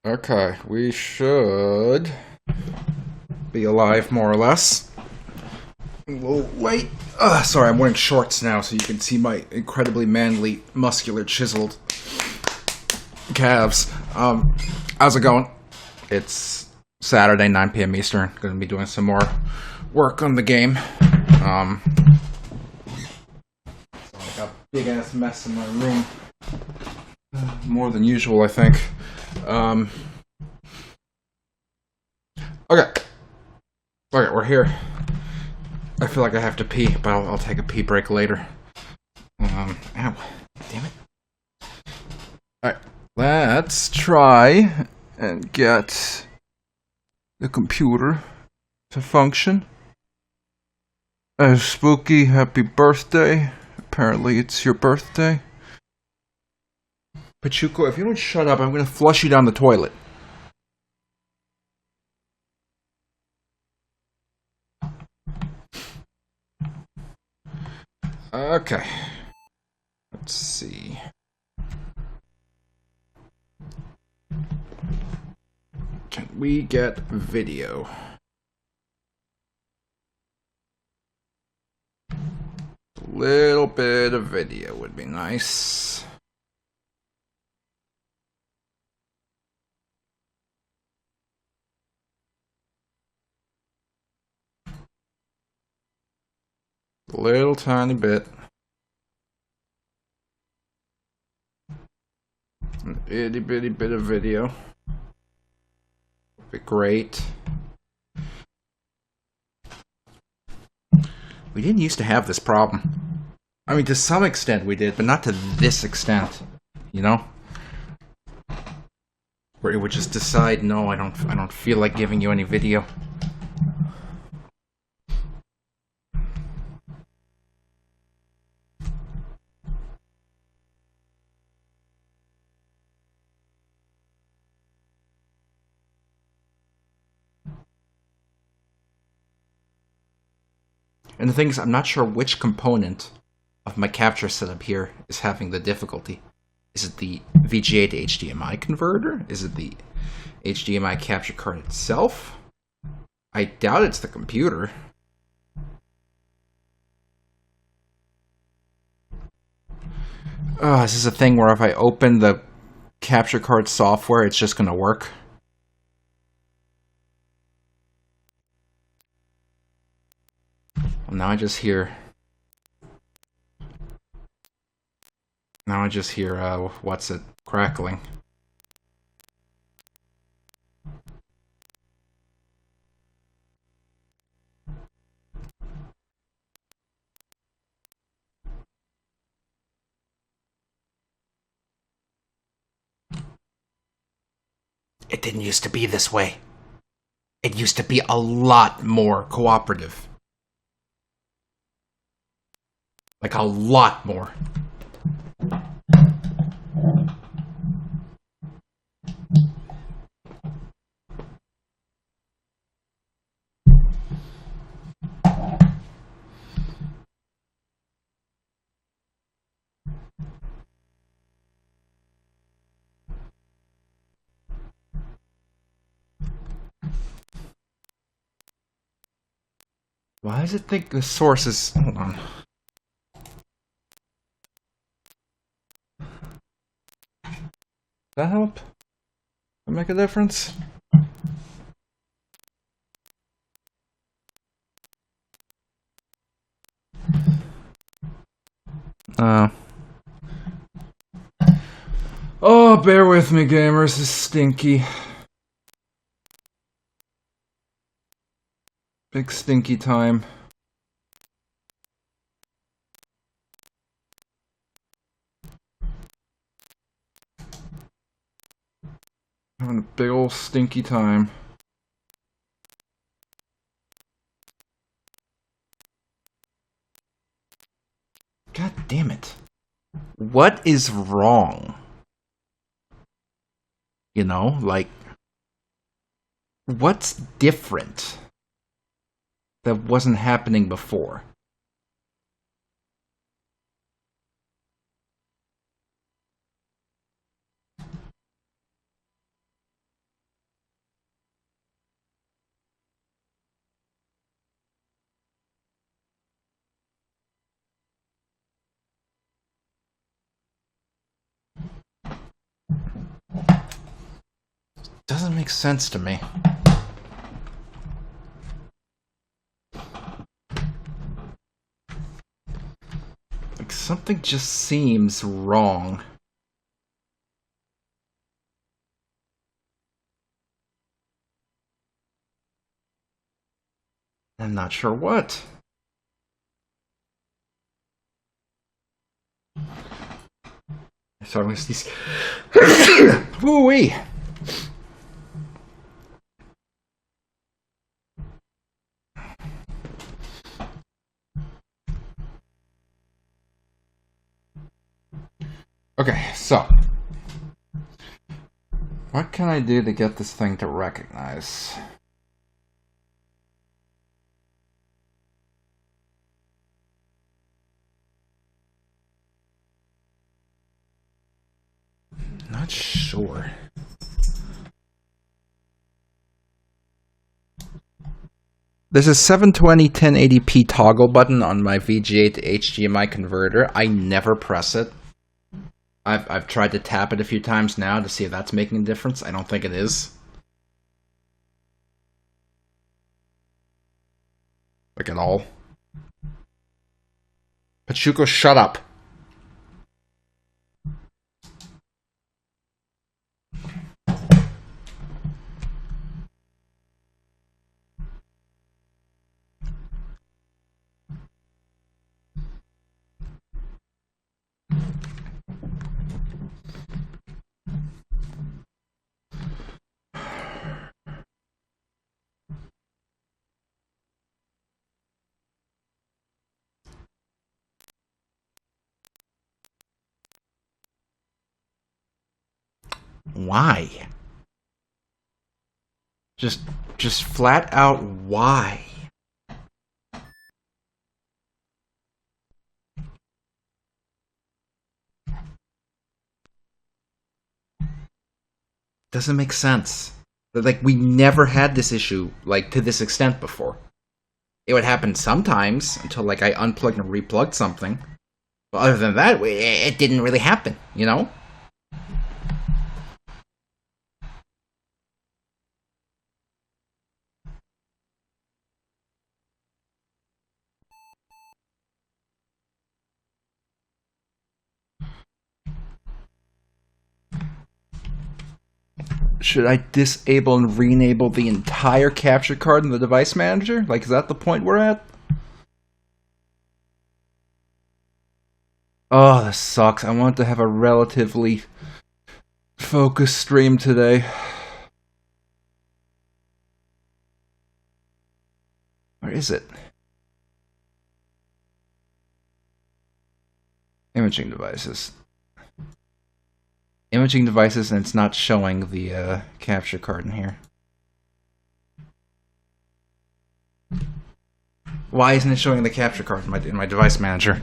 Okay, we should be alive more or less. A little late. Sorry, I'm wearing shorts now so you can see my incredibly manly, muscular, chiseled calves. How's it going? It's Saturday, 9 p.m. Eastern. Gonna be doing some more work on the game. Like a big ass mess in my room. More than usual, I think. Okay. Okay, we're here. I feel like I have to pee, but I'll take a pee break later. Ow. Damn it. Alright. Let's try and get the computer to function. Spooky, happy birthday. Apparently it's your birthday. Pachuco, if you don't shut up, I'm gonna flush you down the toilet. Okay. Let's see. Can we get video? A little bit of video would be nice. A little tiny bit. An itty bitty bit of video. Would be great. We didn't used to have this problem. I mean, to some extent we did, but not to this extent. You know? Where it would just decide, no, I don't feel like giving you any video. And the thing is, I'm not sure which component of my capture setup here is having the difficulty. Is it the VGA to HDMI converter? Is it the HDMI capture card itself? I doubt it's the computer. This is a thing where if I open the capture card software, it's just gonna work. Now I just hear... what's it, crackling. It didn't used to be this way. It used to be a lot more cooperative. Like a lot more. Why does it think the source is... Hold on. That help? That make a difference? Oh, bear with me, gamers. This is stinky. Big stinky time. Having a big ol' stinky time. God damn it. What is wrong? You know, like... What's different that wasn't happening before? doesn't make sense to me. Like, something just seems wrong. I'm not sure what. So I'm gonna sneeze. Woo-wee! Okay, so what can I do to get this thing to recognize? Not sure. There's a 720 1080p toggle button on my VGA to HDMI converter. I never press it. I've tried to tap it a few times now to see if that's making a difference. I don't think it is. Like at all. Pachuco, shut up. Why? Just flat out why? Doesn't make sense. Like, we never had this issue, like, to this extent before. It would happen sometimes, until, like, I unplugged and replugged something. But other than that, it didn't really happen, you know? Should I disable and re-enable the entire capture card in the device manager? Like, is that the point we're at? Oh, this sucks. I want to have a relatively focused stream today. Where is it? Imaging devices. Imaging devices, and it's not showing the capture card in here. Why isn't it showing the capture card in my device manager?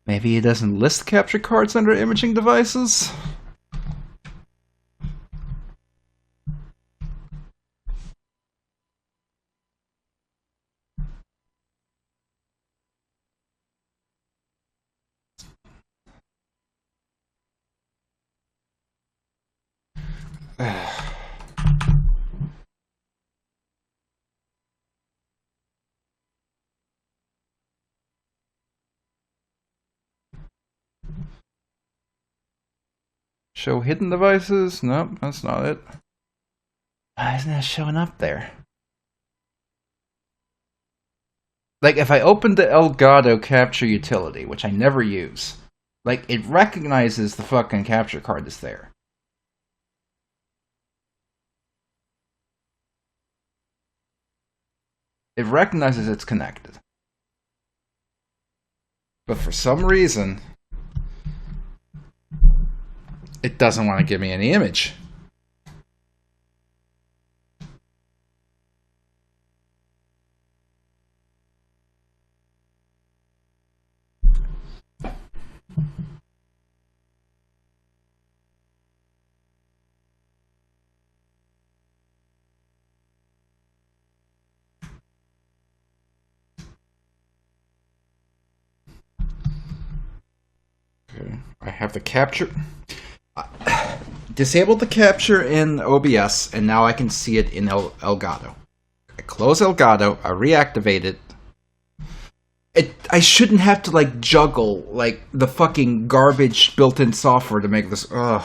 Maybe it doesn't list capture cards under imaging devices? Show hidden devices? Nope, that's not it. Why isn't that showing up there? Like, if I open the Elgato capture utility, which I never use, like, it recognizes the fucking capture card that's there. It recognizes it's connected. But for some reason, it doesn't want to give me any image. Okay, I have the capture. Disabled the capture in OBS, and now I can see it in Elgato. I close Elgato, I reactivate it. I shouldn't have to, like, juggle, like, the fucking garbage built-in software to make this. Ugh.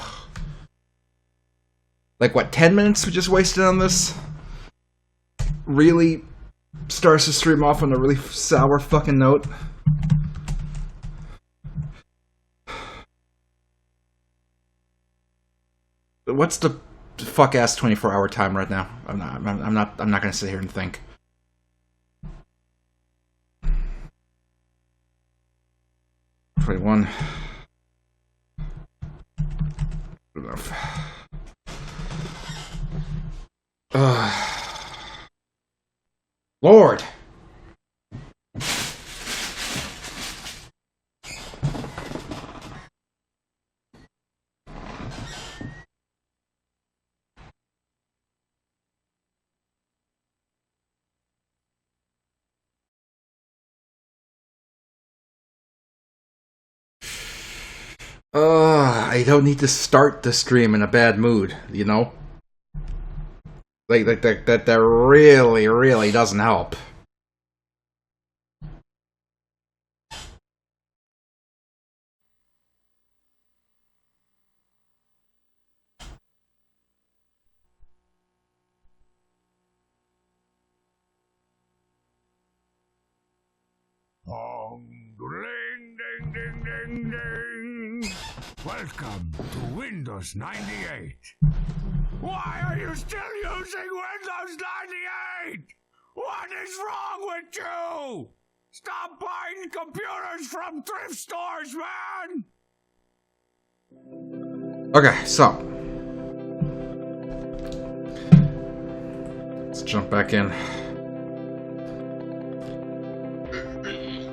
Like, what, 10 minutes we just wasted on this? Really starts to stream off on a really sour fucking note. What's the fuck-ass 24-hour time right now? I'm not gonna sit here and think. Enough. Lord! I don't need to start the stream in a bad mood, you know? Like that really doesn't help. Ding, ding, ding, ding, ding. Welcome to Windows 98. Why are you still using Windows 98? What is wrong with you? Stop buying computers from thrift stores, man! Okay, so. Let's jump back in.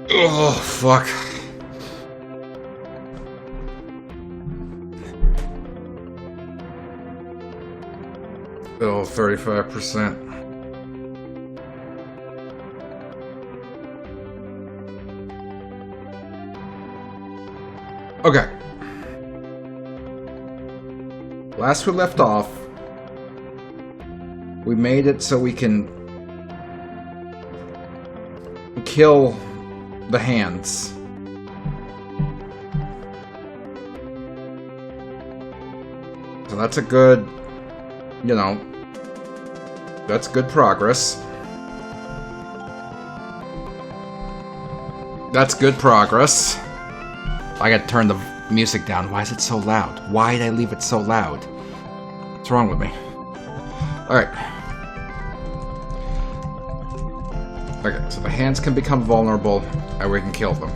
Oh, fuck. Oh, 35%. Okay. Last we left off, we made it so we can kill the hands. So that's a good, you know, that's good progress. That's good progress. I gotta turn the music down. Why is it so loud? Why did I leave it so loud? What's wrong with me? Alright. Okay, so the hands can become vulnerable, and we can kill them.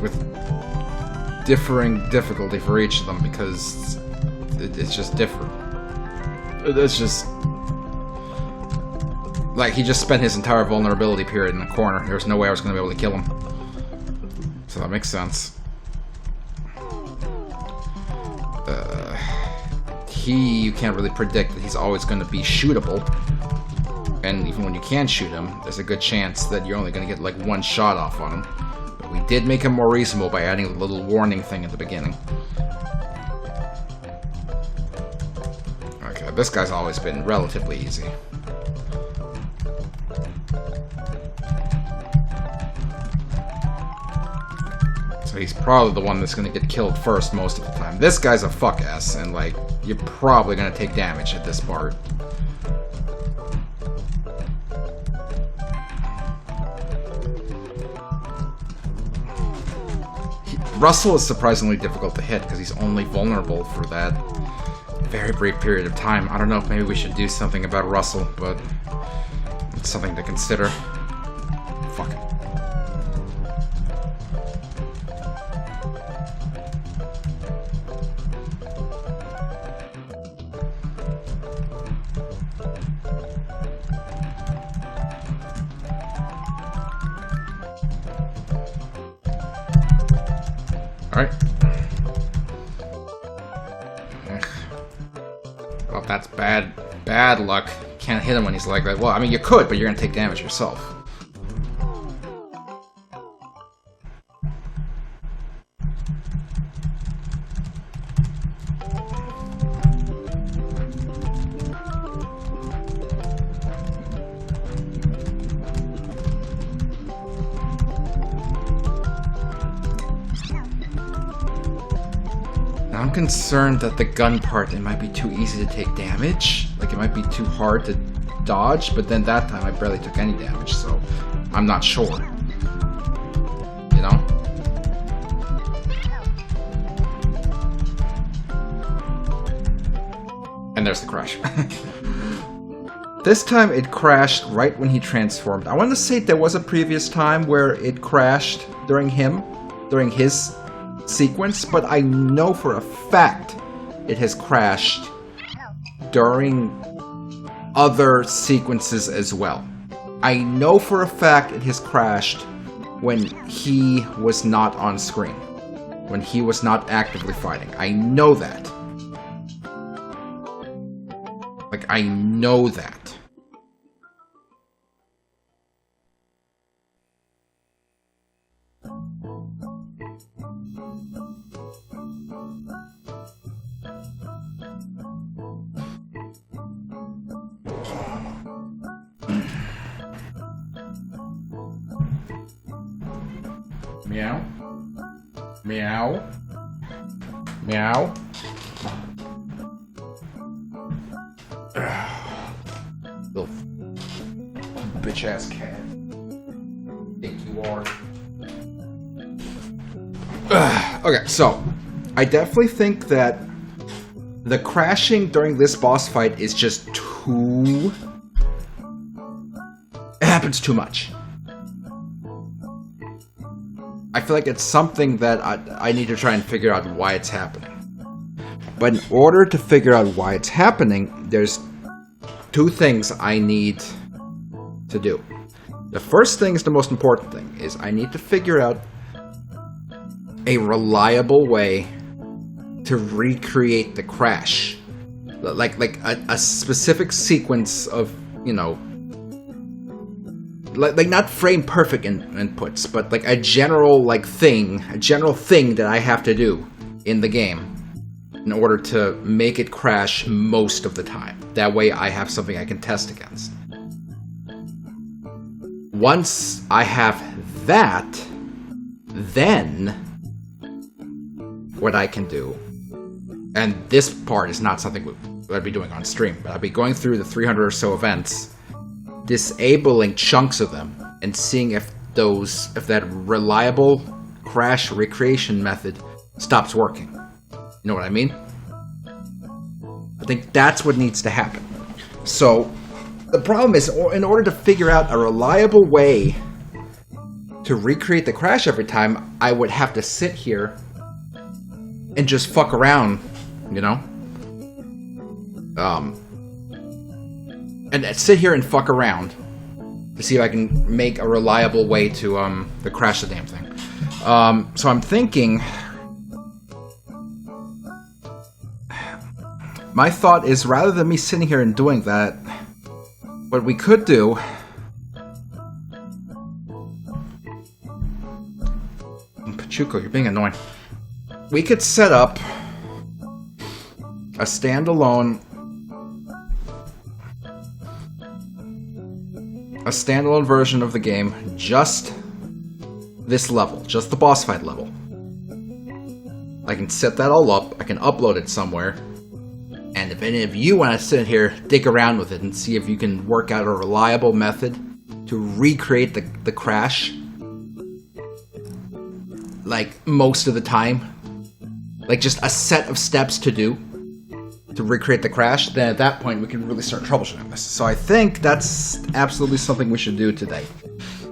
With differing difficulty for each of them, because it's just different. It's just... like, he just spent his entire vulnerability period in the corner. There was no way I was going to be able to kill him. So that makes sense. You can't really predict that he's always going to be shootable. And even when you can shoot him, there's a good chance that you're only going to get, like, one shot off on him. But we did make him more reasonable by adding a little warning thing at the beginning. Okay, this guy's always been relatively easy. So he's probably the one that's going to get killed first most of the time. This guy's a fuck-ass, and, like, you're probably going to take damage at this part. Russell is surprisingly difficult to hit, because he's only vulnerable for that very brief period of time. I don't know if maybe we should do something about Russell, but it's something to consider. Fuck it. Alright. Well, that's bad luck. can't hit him when he's like that. Well, I mean, you could, but you're gonna take damage yourself. I'm concerned that the gun part, it might be too easy to take damage. Like, it might be too hard to dodge, but then that time I barely took any damage, so I'm not sure. You know? And there's the crash. This time it crashed right when he transformed. I want to say there was a previous time where it crashed during his sequence, but I know for a fact it has crashed during other sequences as well. I know for a fact it has crashed when he was not on screen, when he was not actively fighting. I know that. Like, I know that. Meow. Meow. Meow. Little bitch-ass cat. Think you are. Okay, so I definitely think that the crashing during this boss fight is just too... It happens too much. I feel like it's something that I need to try and figure out why it's happening. But in order to figure out why it's happening, there's two things I need to do. The first thing is the most important thing, is I need to figure out a reliable way to recreate the crash. Like a specific sequence of, you know, like not frame perfect inputs, but like a general thing that I have to do in the game in order to make it crash most of the time. That way I have something I can test against. Once I have that, then what I can do, and this part is not something I'd be doing on stream, but I'll be going through the 300 or so events, disabling chunks of them, and seeing if that reliable crash recreation method stops working. You know what I mean? I think that's what needs to happen. So, the problem is, in order to figure out a reliable way to recreate the crash every time, I would have to sit here and just fuck around, you know? And sit here and fuck around to see if I can make a reliable way to crash the damn thing. So I'm thinking, my thought is, rather than me sitting here and doing that, what we could do Pachuco, you're being annoying. We could set up a standalone version of the game, just this level, just the boss fight level. I can set that all up, I can upload it somewhere, and if any of you want to sit here, dig around with it and see if you can work out a reliable method to recreate the crash, like most of the time, like just a set of steps to do to recreate the crash, then at that point we can really start troubleshooting this. So I think that's absolutely something we should do today.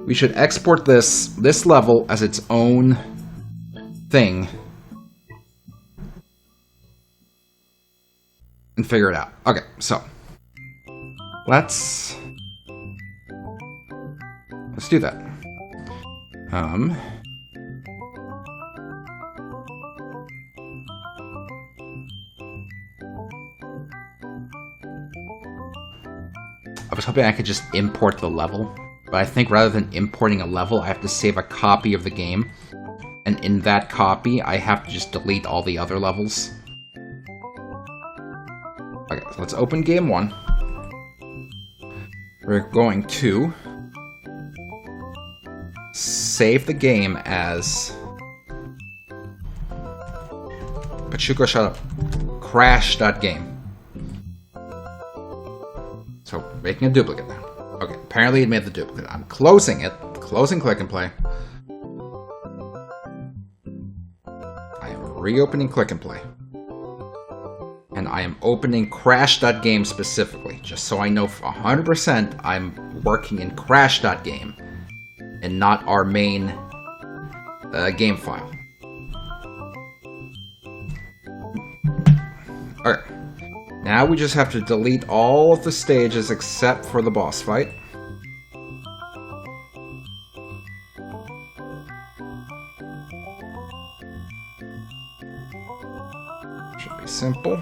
We should export this level as its own thing and figure it out. Okay, so let's do that. I was hoping I could just import the level, but I think rather than importing a level, I have to save a copy of the game. And in that copy, I have to just delete all the other levels. Okay, so let's open game 1. We're going to save the game as Pachuco, shut up. Crash.game. So, making a duplicate now. Okay, apparently it made the duplicate. I'm closing it. Closing Klik and Play. I am reopening Klik and Play. And I am opening Crash.game specifically, just so I know for 100% I'm working in Crash.game and not our main game file. Okay. Now we just have to delete all of the stages except for the boss fight. Should be simple.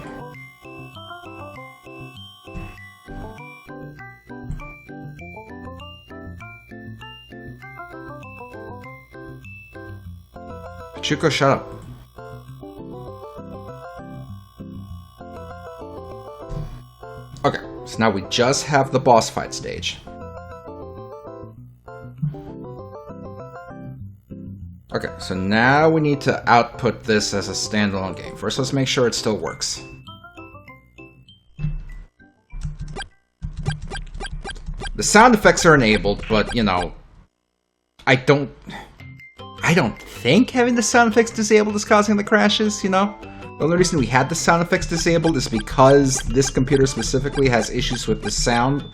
Pachuco, shut up. Okay, so now we just have the boss fight stage. Okay, so now we need to output this as a standalone game. First, let's make sure it still works. The sound effects are enabled, but, you know, I don't think having the sound effects disabled is causing the crashes, you know? The only reason we had the sound effects disabled is because this computer specifically has issues with the sound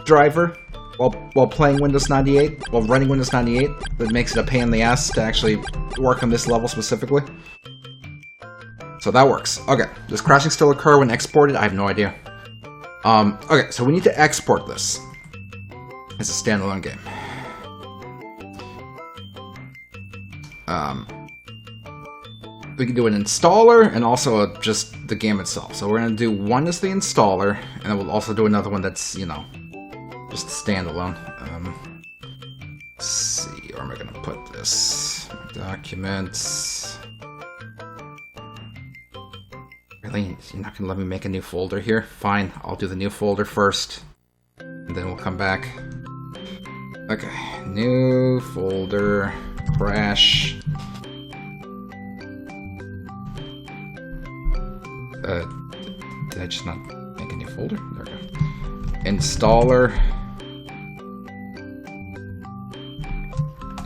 driver while playing Windows 98, while running Windows 98, that makes it a pain in the ass to actually work on this level specifically. So that works. Okay, does crashing still occur when exported? I have no idea. Okay, so we need to export this as a standalone game. We can do an installer and also just the game itself. So we're going to do one as the installer, and then we'll also do another one that's, you know, just standalone. Let's see, where am I going to put this? Documents. Really? You're not going to let me make a new folder here? Fine, I'll do the new folder first, and then we'll come back. Okay, new folder, crash. Did I just not make a new folder? There we go. Installer.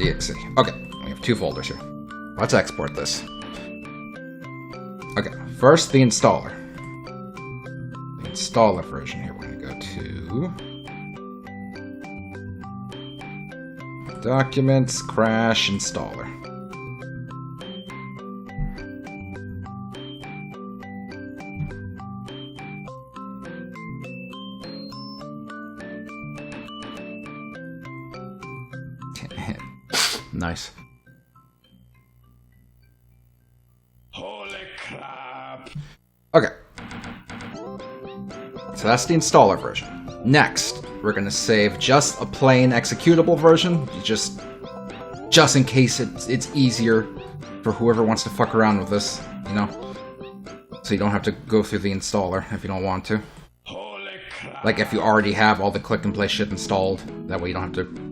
exe. Okay, we have two folders here. Let's export this. Okay, first the installer. The installer version here. We're going to go to Documents, Crash, Installer. Nice. Holy crap! Okay. So that's the installer version. Next, we're gonna save just a plain executable version, just in case it's easier for whoever wants to fuck around with this, you know? So you don't have to go through the installer if you don't want to. Holy crap! Like if you already have all the click and play shit installed, that way you don't have to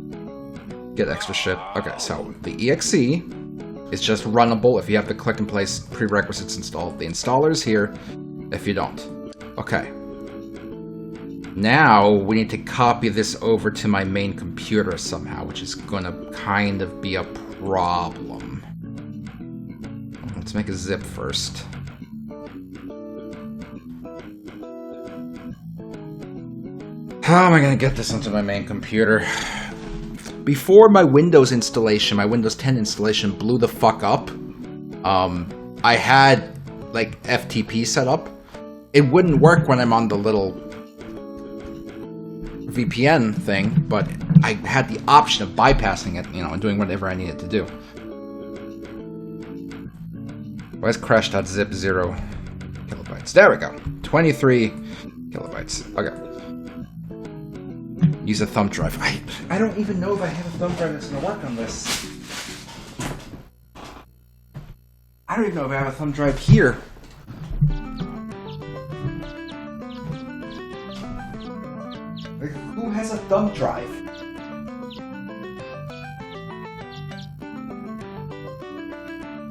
get extra shit. Okay, so the exe is just runnable if you have the click and place prerequisites installed. The installer is here if you don't. Okay. Now we need to copy this over to my main computer somehow, which is gonna kind of be a problem. Let's make a zip first. How am I gonna get this onto my main computer? Before my Windows installation, my Windows 10 installation blew the fuck up, I had, like, FTP set up. It wouldn't work when I'm on the little VPN thing, but I had the option of bypassing it, you know, and doing whatever I needed to do. Why is crash.zip 0 kilobytes? There we go. 23 kilobytes. Okay. use a thumb drive. I don't even know if I have a thumb drive that's gonna work on this. I don't even know if I have a thumb drive here. Like, who has a thumb drive?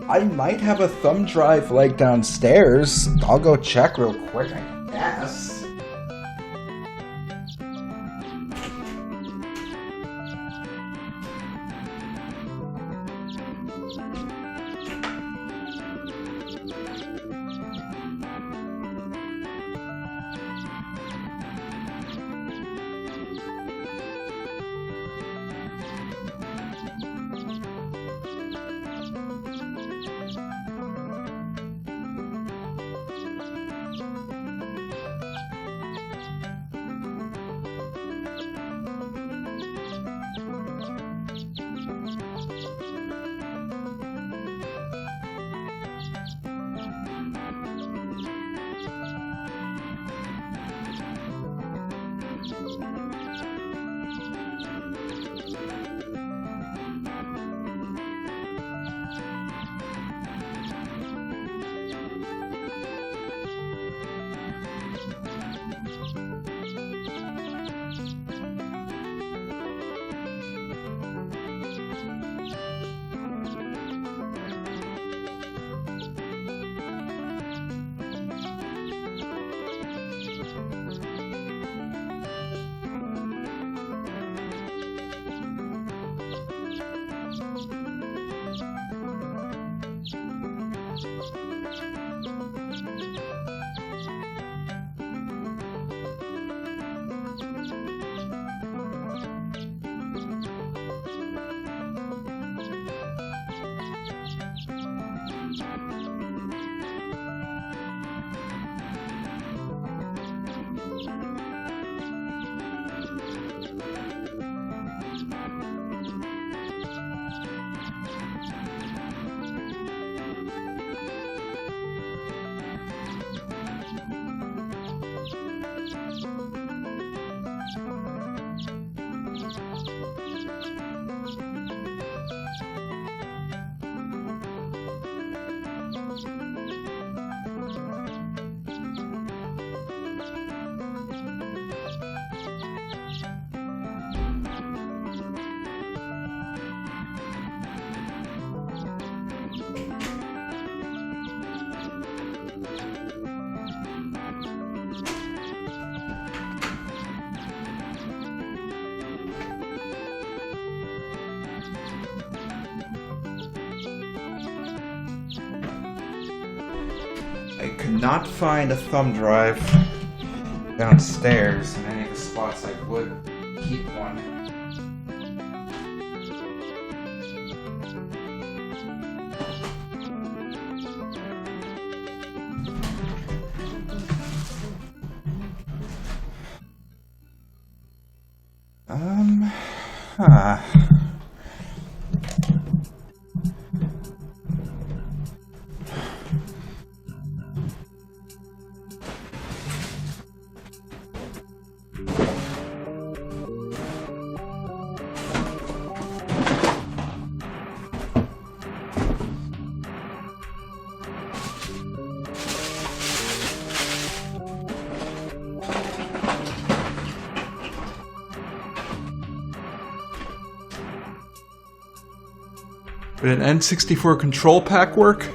I might have a thumb drive, like, downstairs. I'll go check real quick, I guess. I could not find a thumb drive downstairs in any of the spots I would keep one. Huh. Would an N64 control pack work?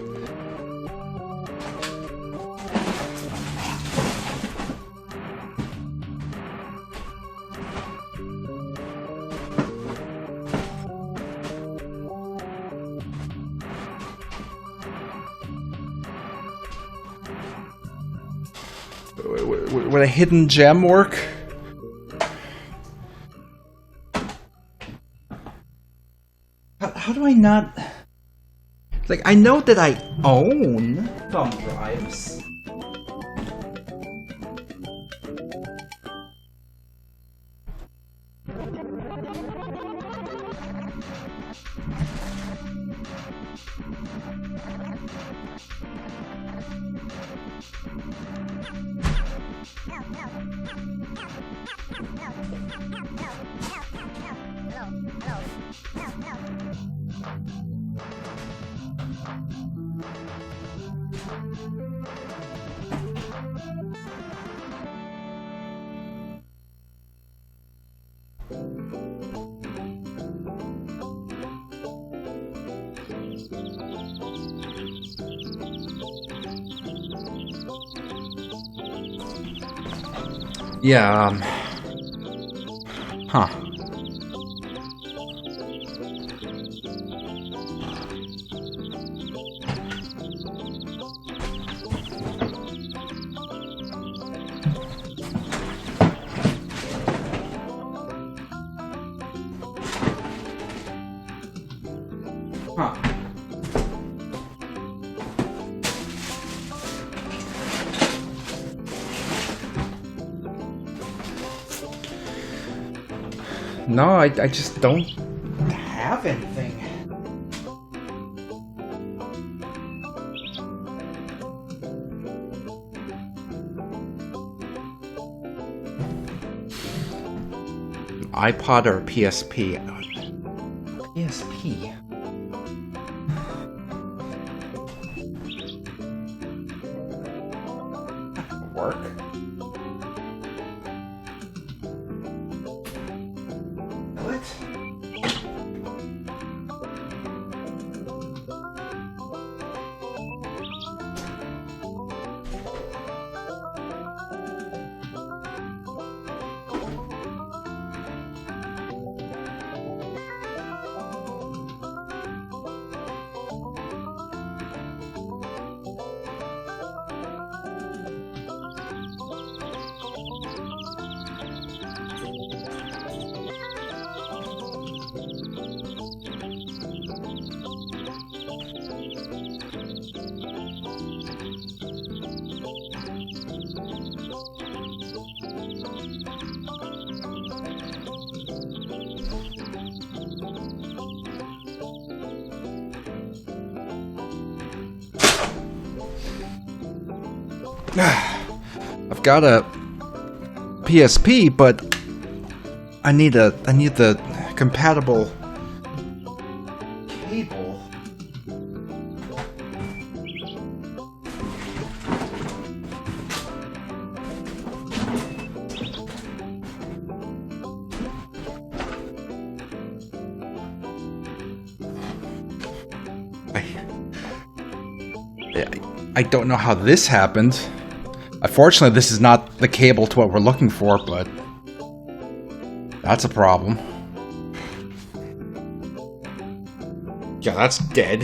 Would a hidden gem work? How do I not... Like, I know that I own thumb drives. Yeah, huh. Huh. No, I just don't have anything. iPod or PSP? PSP. Work. What? I've got a PSP, but I need the compatible cable. I don't know how this happened. Unfortunately, this is not the cable to what we're looking for, but that's a problem. Yeah, that's dead.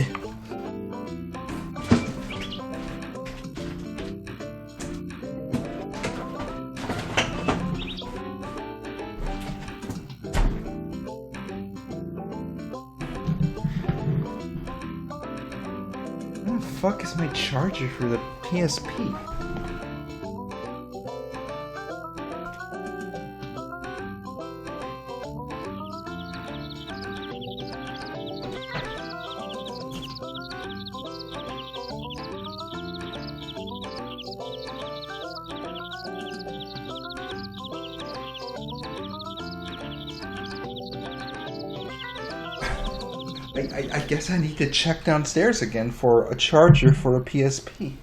Where the fuck is my charger for the PSP? I guess I need to check downstairs again for a charger for a PSP.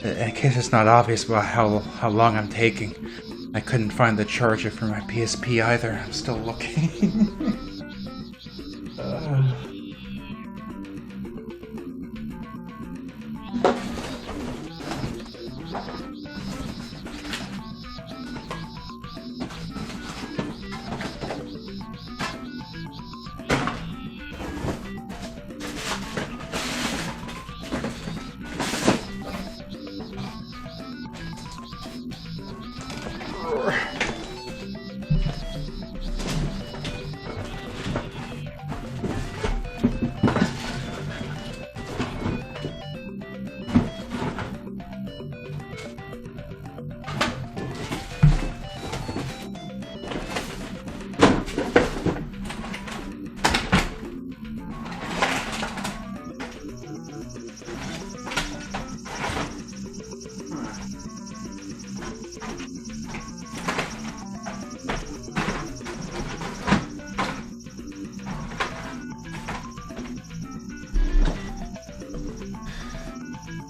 In case it's not obvious about how long I'm taking, I couldn't find the charger for my PSP either. I'm still looking.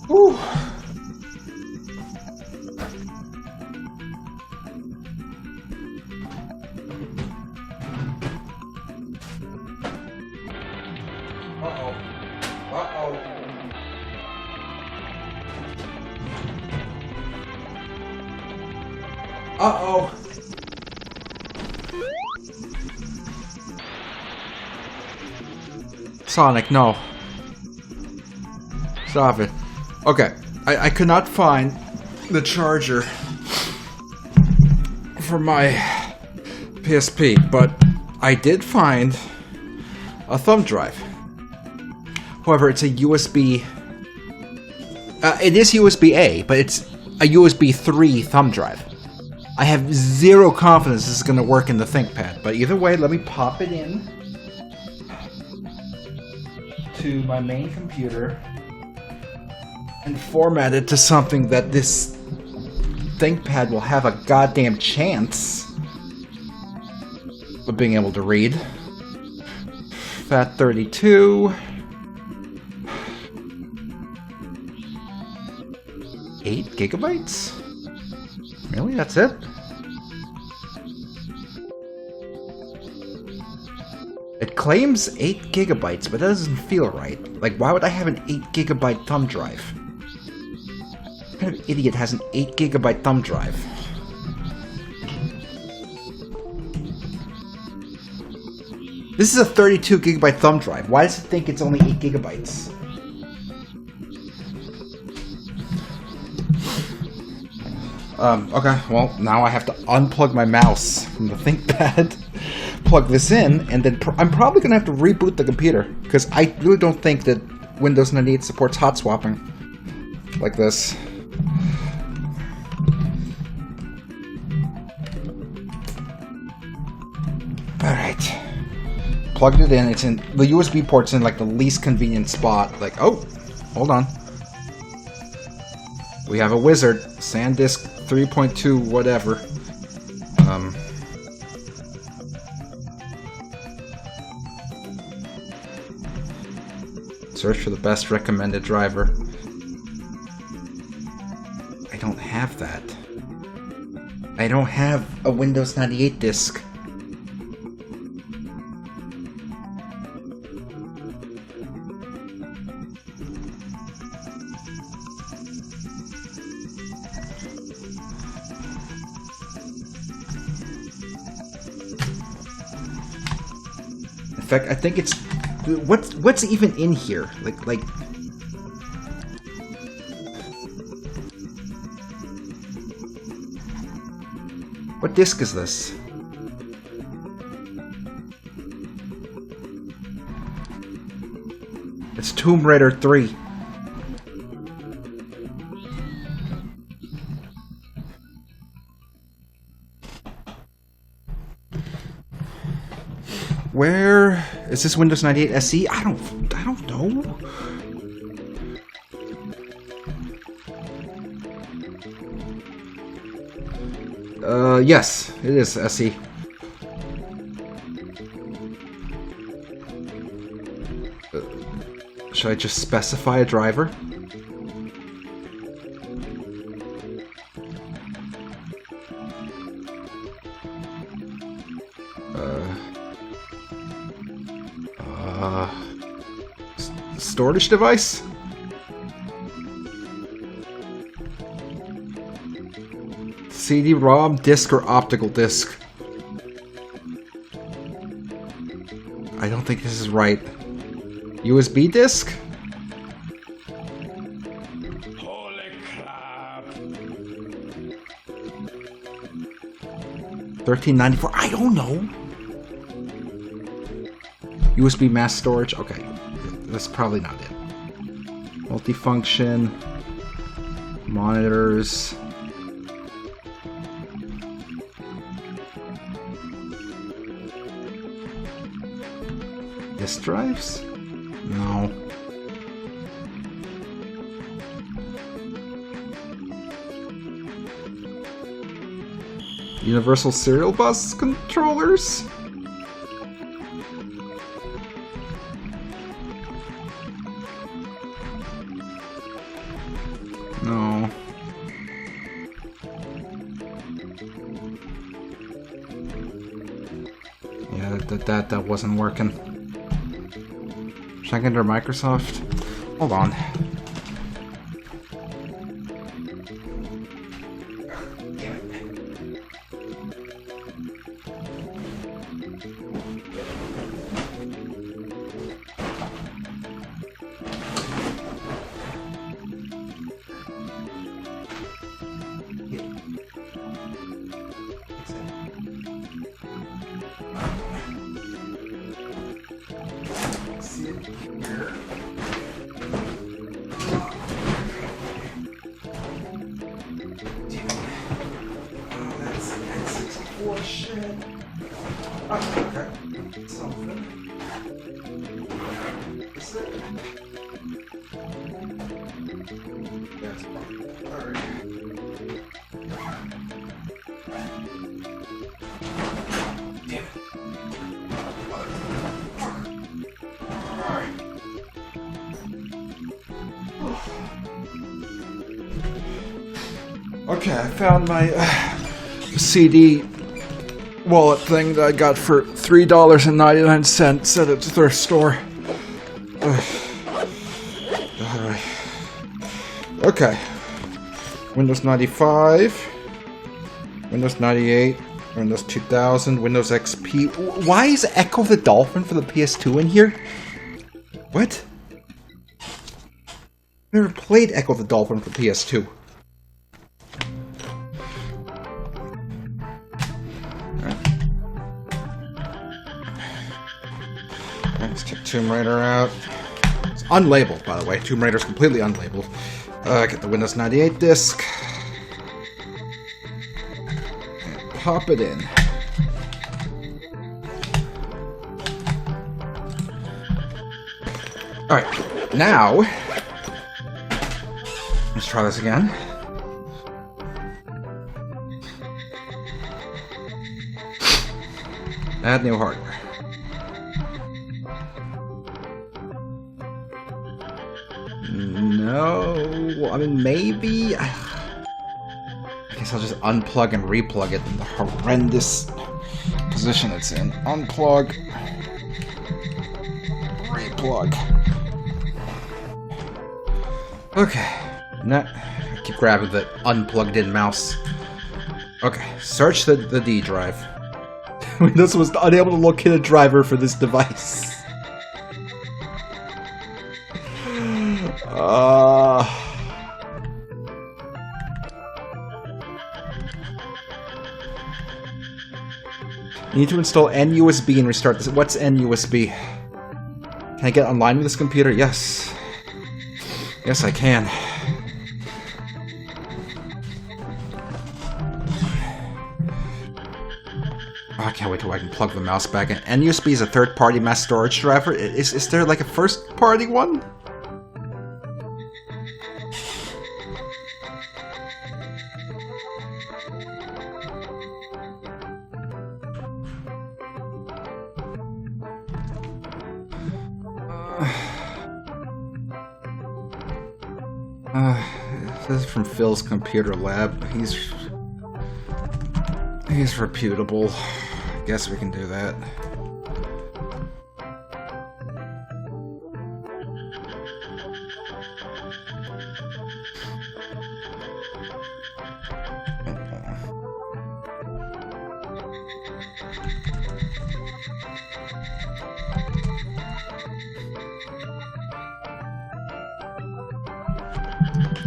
Whew. Uh-oh. Uh-oh. Uh-oh. Sonic, no. Stop it. Okay, I could not find the charger for my PSP, but I did find a thumb drive. However, it's a USB... it is USB-A, but it's a USB 3 thumb drive. I have zero confidence this is going to work in the ThinkPad, but either way, let me pop it in to my main computer and format it to something that this ThinkPad will have a goddamn chance of being able to read. FAT32. 8 gigabytes? Really? That's it? It claims 8 gigabytes, but that doesn't feel right. Like, why would I have an 8 gigabyte thumb drive? What kind of idiot has an 8 gigabyte thumb drive? This is a 32 gigabyte thumb drive. Why does it think it's only 8 gigabytes? Okay, well, now I have to unplug my mouse from the ThinkPad, plug this in, and then I'm probably going to have to reboot the computer, because I really don't think that Windows 98 supports hot swapping like this. Alright. Plugged it in. It's in the USB port's in like the least convenient spot. Like, oh, hold on. We have a wizard. SanDisk 3.2 whatever. Search for the best recommended driver. I don't have that. I don't have a Windows 98 disk. In fact, I think it's what's even in here? Like what disk is this? It's Tomb Raider 3. Where is this Windows 98 SE? I don't know. Yes, it is SE. Should I just specify a driver? Storage device? CD-ROM, disc, or optical disc? I don't think this is right. USB disc? Holy crap! $13.94. I don't know. USB mass storage. Okay, that's probably not it. Multifunction monitors. Disk drives? No. Universal serial bus controllers? No. Yeah, that wasn't working. Should I get under Microsoft? Hold on. Okay, I found my CD wallet thing that I got for $3.99 at a thrift store. Okay. Windows 95, Windows 98, Windows 2000, Windows XP. Why is Echo the Dolphin for the PS2 in here? What? Never played Echo the Dolphin for PS2. Let's check Tomb Raider out. It's unlabeled, by the way. Tomb Raider's completely unlabeled. Get the Windows 98 disc. And pop it in. Alright, now... let's try this again. Add new hardware. No, I mean, maybe. I guess I'll just unplug and replug it in the horrendous position it's in. Unplug, replug. Okay, now I keep grabbing the unplugged in mouse. Okay, search the D drive. Windows was unable to locate a driver for this device. You need to install NUSB and restart this. What's NUSB? Can I get online with this computer? Yes. Yes, I can. Oh, I can't wait till I can plug the mouse back in. NUSB is a third-party mass storage driver. Is there like a first-party one? This is from Phil's computer lab. He's reputable. Guess we can do that.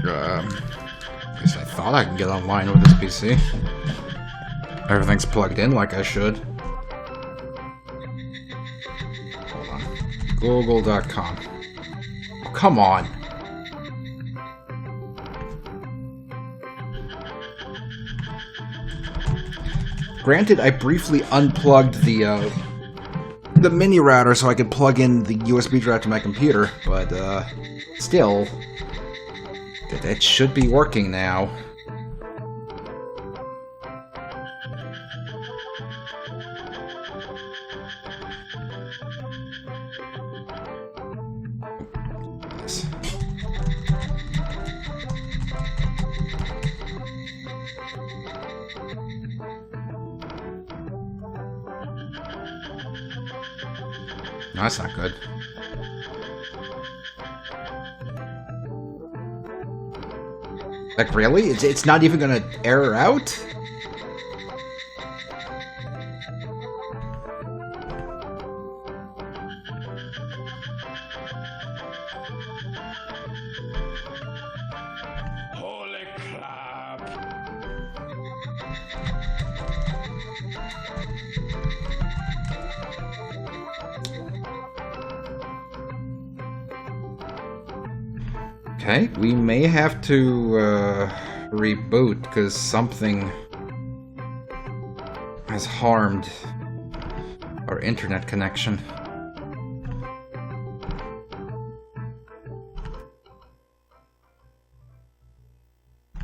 At least I thought I could get online with this PC. Everything's plugged in like I should. Hold on. Google.com. Oh, come on. Granted, I briefly unplugged the mini router so I could plug in the USB drive to my computer, but still, it should be working now. No, that's not good. Like, really? It's not even gonna error out? Holy crap! Okay, we may have to reboot because something has harmed our internet connection.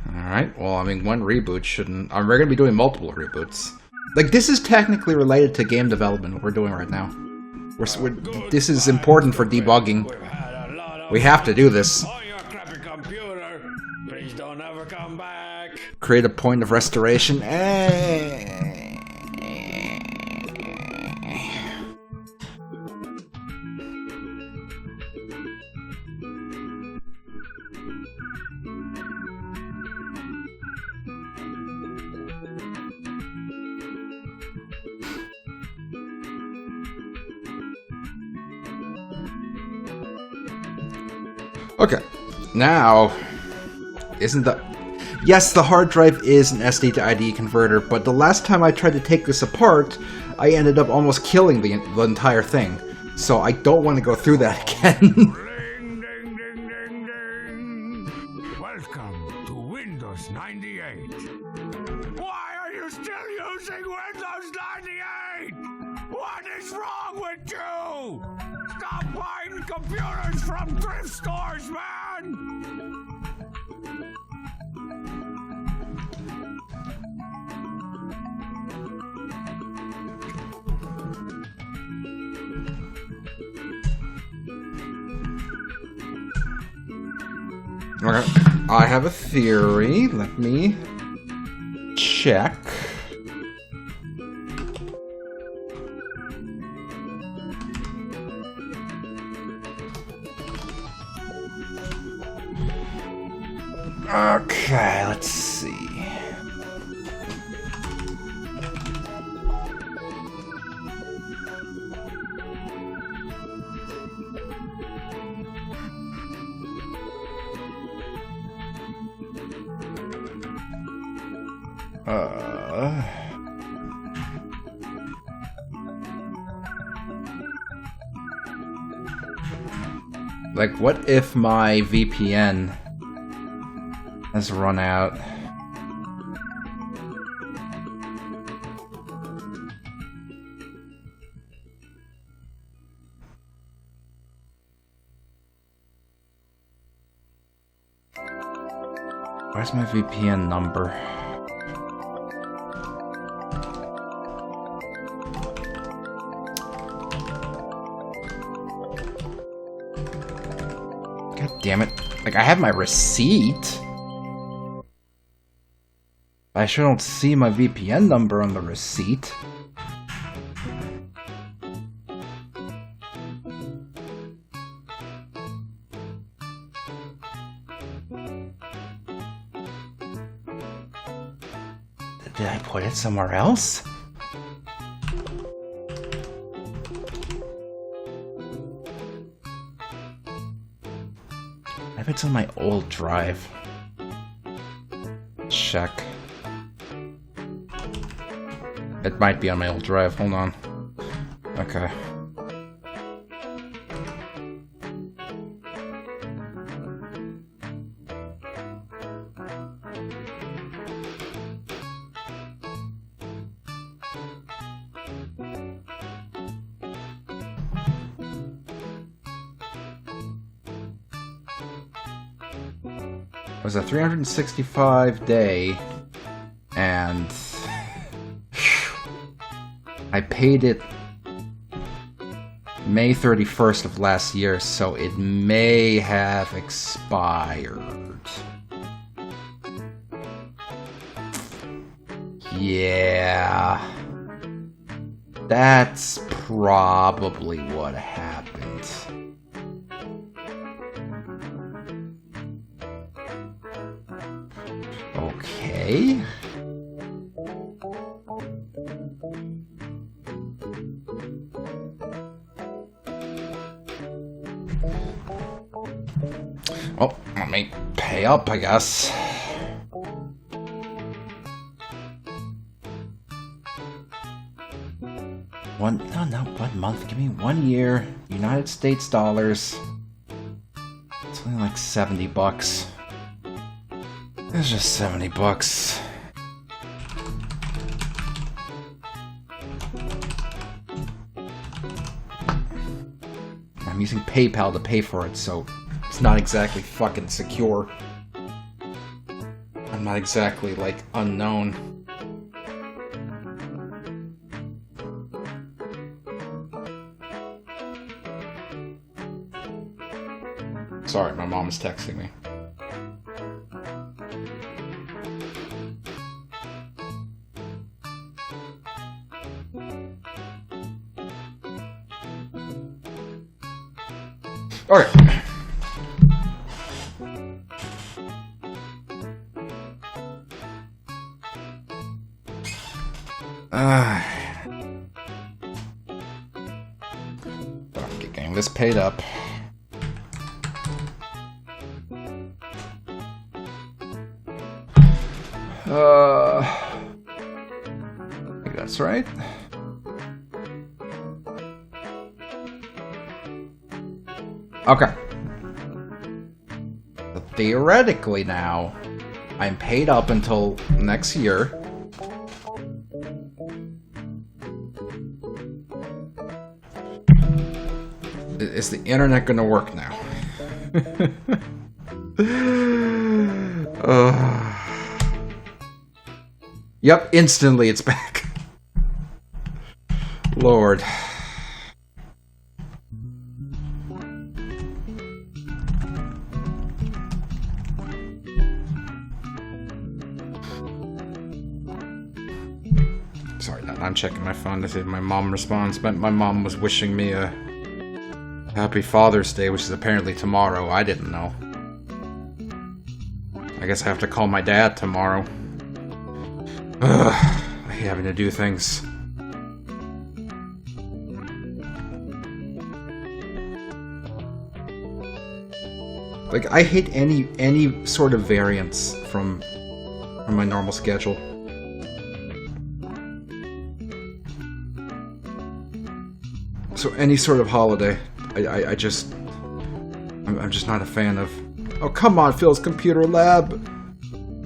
Alright, well, I mean, one reboot shouldn't... we're going to be doing multiple reboots. Like, this is technically related to game development, what we're doing right now. This is important for debugging. We have to do this. Please don't ever come back. Create a point of restoration. Okay, now, isn't that... Yes, the hard drive is an SD to ID converter, but the last time I tried to take this apart, I ended up almost killing the entire thing. So I don't want to go through that again. Ding, ding, ding, ding, ding. Welcome to Windows 98. Why are you still using Windows 98? What is wrong with you? Stop buying computers from thrift stores, man! Okay, I have a theory. Let me check. Okay, let's see. Like, what if my VPN has run out? Where's my VPN number? God damn it. Like, I have my receipt. I sure don't see my VPN number on the receipt. Did I put it somewhere else? Maybe it's on my old drive. Check. It might be on my old drive. Hold on. Okay. It was a 365 day, and I paid it May 31st of last year, so it may have expired. Yeah, that's probably what happened. Okay. Oh, let me pay up, I guess. One month. Give me 1 year. United States dollars. It's only like $70. It's just $70. I'm using PayPal to pay for it, so it's not exactly fucking secure. I'm not exactly, like, unknown. Sorry, my mom's texting me. Alright. Getting this paid up. I think that's right. Okay. So theoretically now, I'm paid up until next year. Is the internet gonna work now? Yep, instantly it's back. Lord. Sorry, I'm checking my phone to see if my mom responds, but my mom was wishing me a Happy Father's Day, which is apparently tomorrow. I didn't know. I guess I have to call my dad tomorrow. Ugh, I hate having to do things. Like, I hate any sort of variance from my normal schedule. So any sort of holiday, I just... I'm just not a fan of... Oh, come on, Phil's Computer Lab.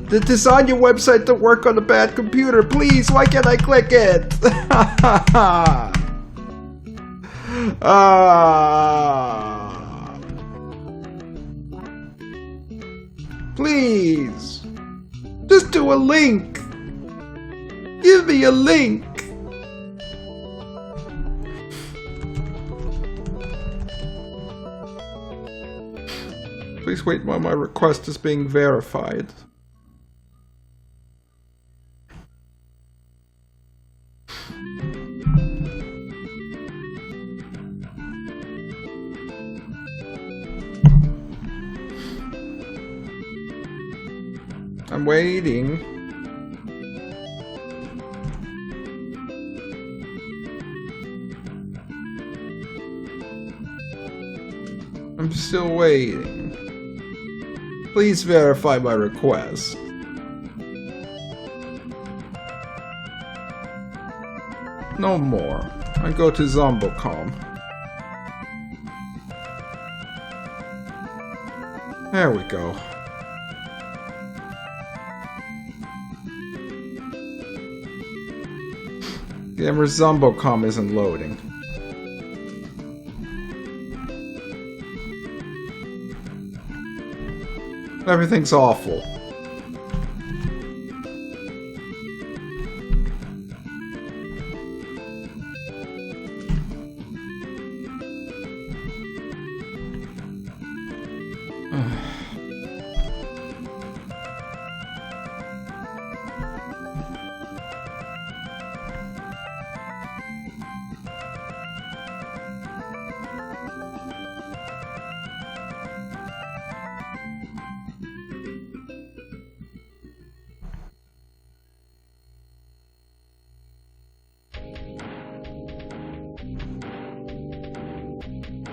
Design your website to work on a bad computer, please. Why can't I click it? Please. Just do a link. Give me a link. Please wait while my request is being verified. I'm waiting. I'm still waiting. Please verify my request. No more. I go to Zombocom. There we go. Gamer Zombocom isn't loading. Everything's awful.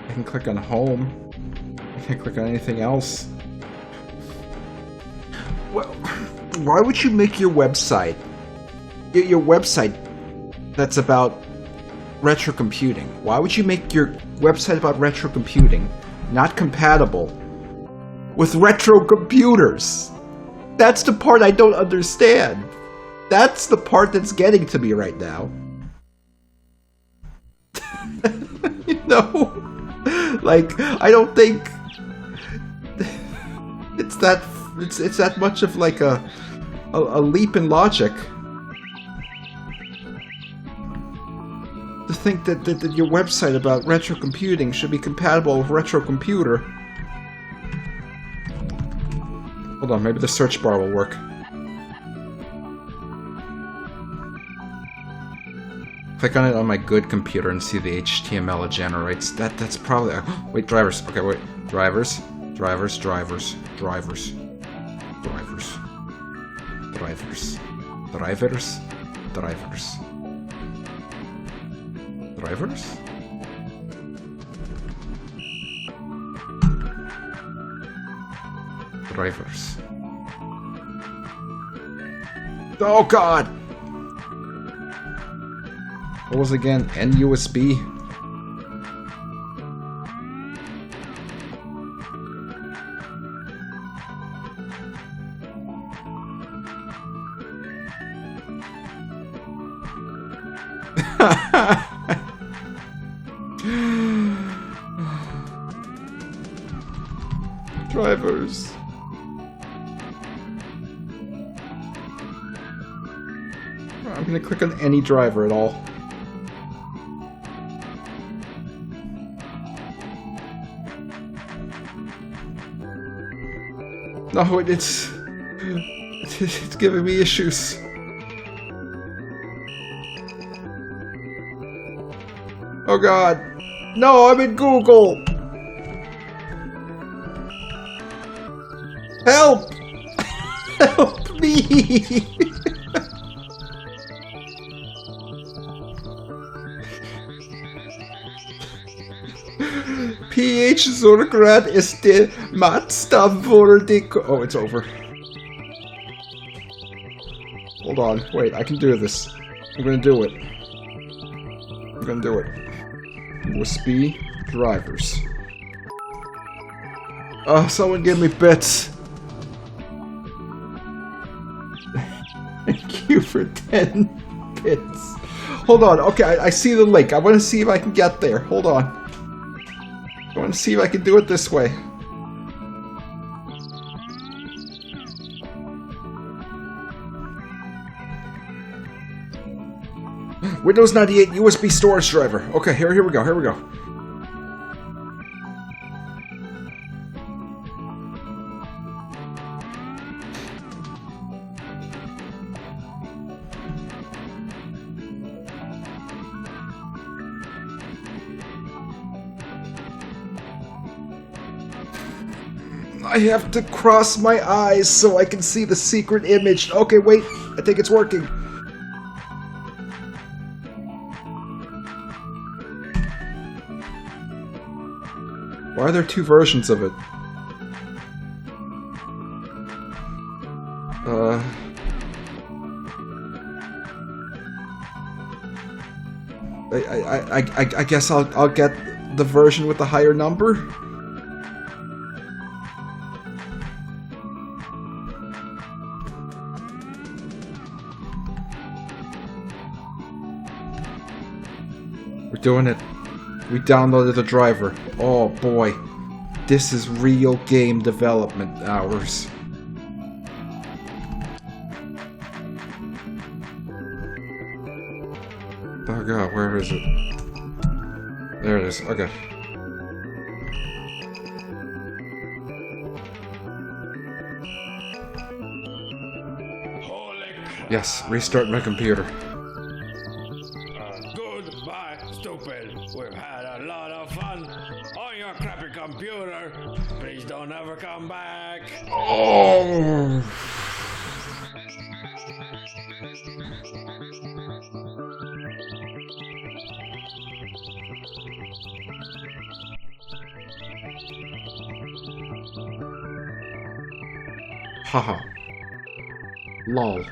I can click on home. I can't click on anything else. Well, why would you make your website that's about retro computing? Why would you make your website about retro computing not compatible with retro computers? That's the part I don't understand. That's the part that's getting to me right now. You know? Like, I don't think it's that much of like a leap in logic to think that your website about retro computing should be compatible with retro computer. Hold on, maybe the search bar will work. Click on it on my good computer and see the HTML it generates. That's probably... wait, drivers. Okay, wait. Drivers. Drivers. Drivers. Drivers. Drivers. Drivers. Drivers. Drivers. Drivers? Drivers. Oh god! What was it again? NUSB? Drivers. I'm gonna click on any driver at all. No, it's giving me issues. Oh god. No, I'm in Google. Help! Help me! PH Zorgrad ist der Matsta wurde... Oh, it's over. Hold on, wait, I can do this. I'm gonna do it. I'm gonna do it. USB drivers. Oh, someone give me bits. Thank you for 10 bits. Hold on. Okay, I see the link. I want to see if I can get there. Hold on. I want to see if I can do it this way. Windows 98 USB storage driver. Okay, here we go. Here we go. I have to cross my eyes so I can see the secret image. Okay, wait. I think it's working. Why are there two versions of it? I guess I'll get the version with the higher number. We're doing it. We downloaded the driver. Oh boy. This is real game development hours. Oh god, where is it? There it is. Okay. Yes, restart my computer. Goodbye, stupid. We've had a lot of fun on your crappy computer. Please don't ever come back. Oh. Haha. Lol.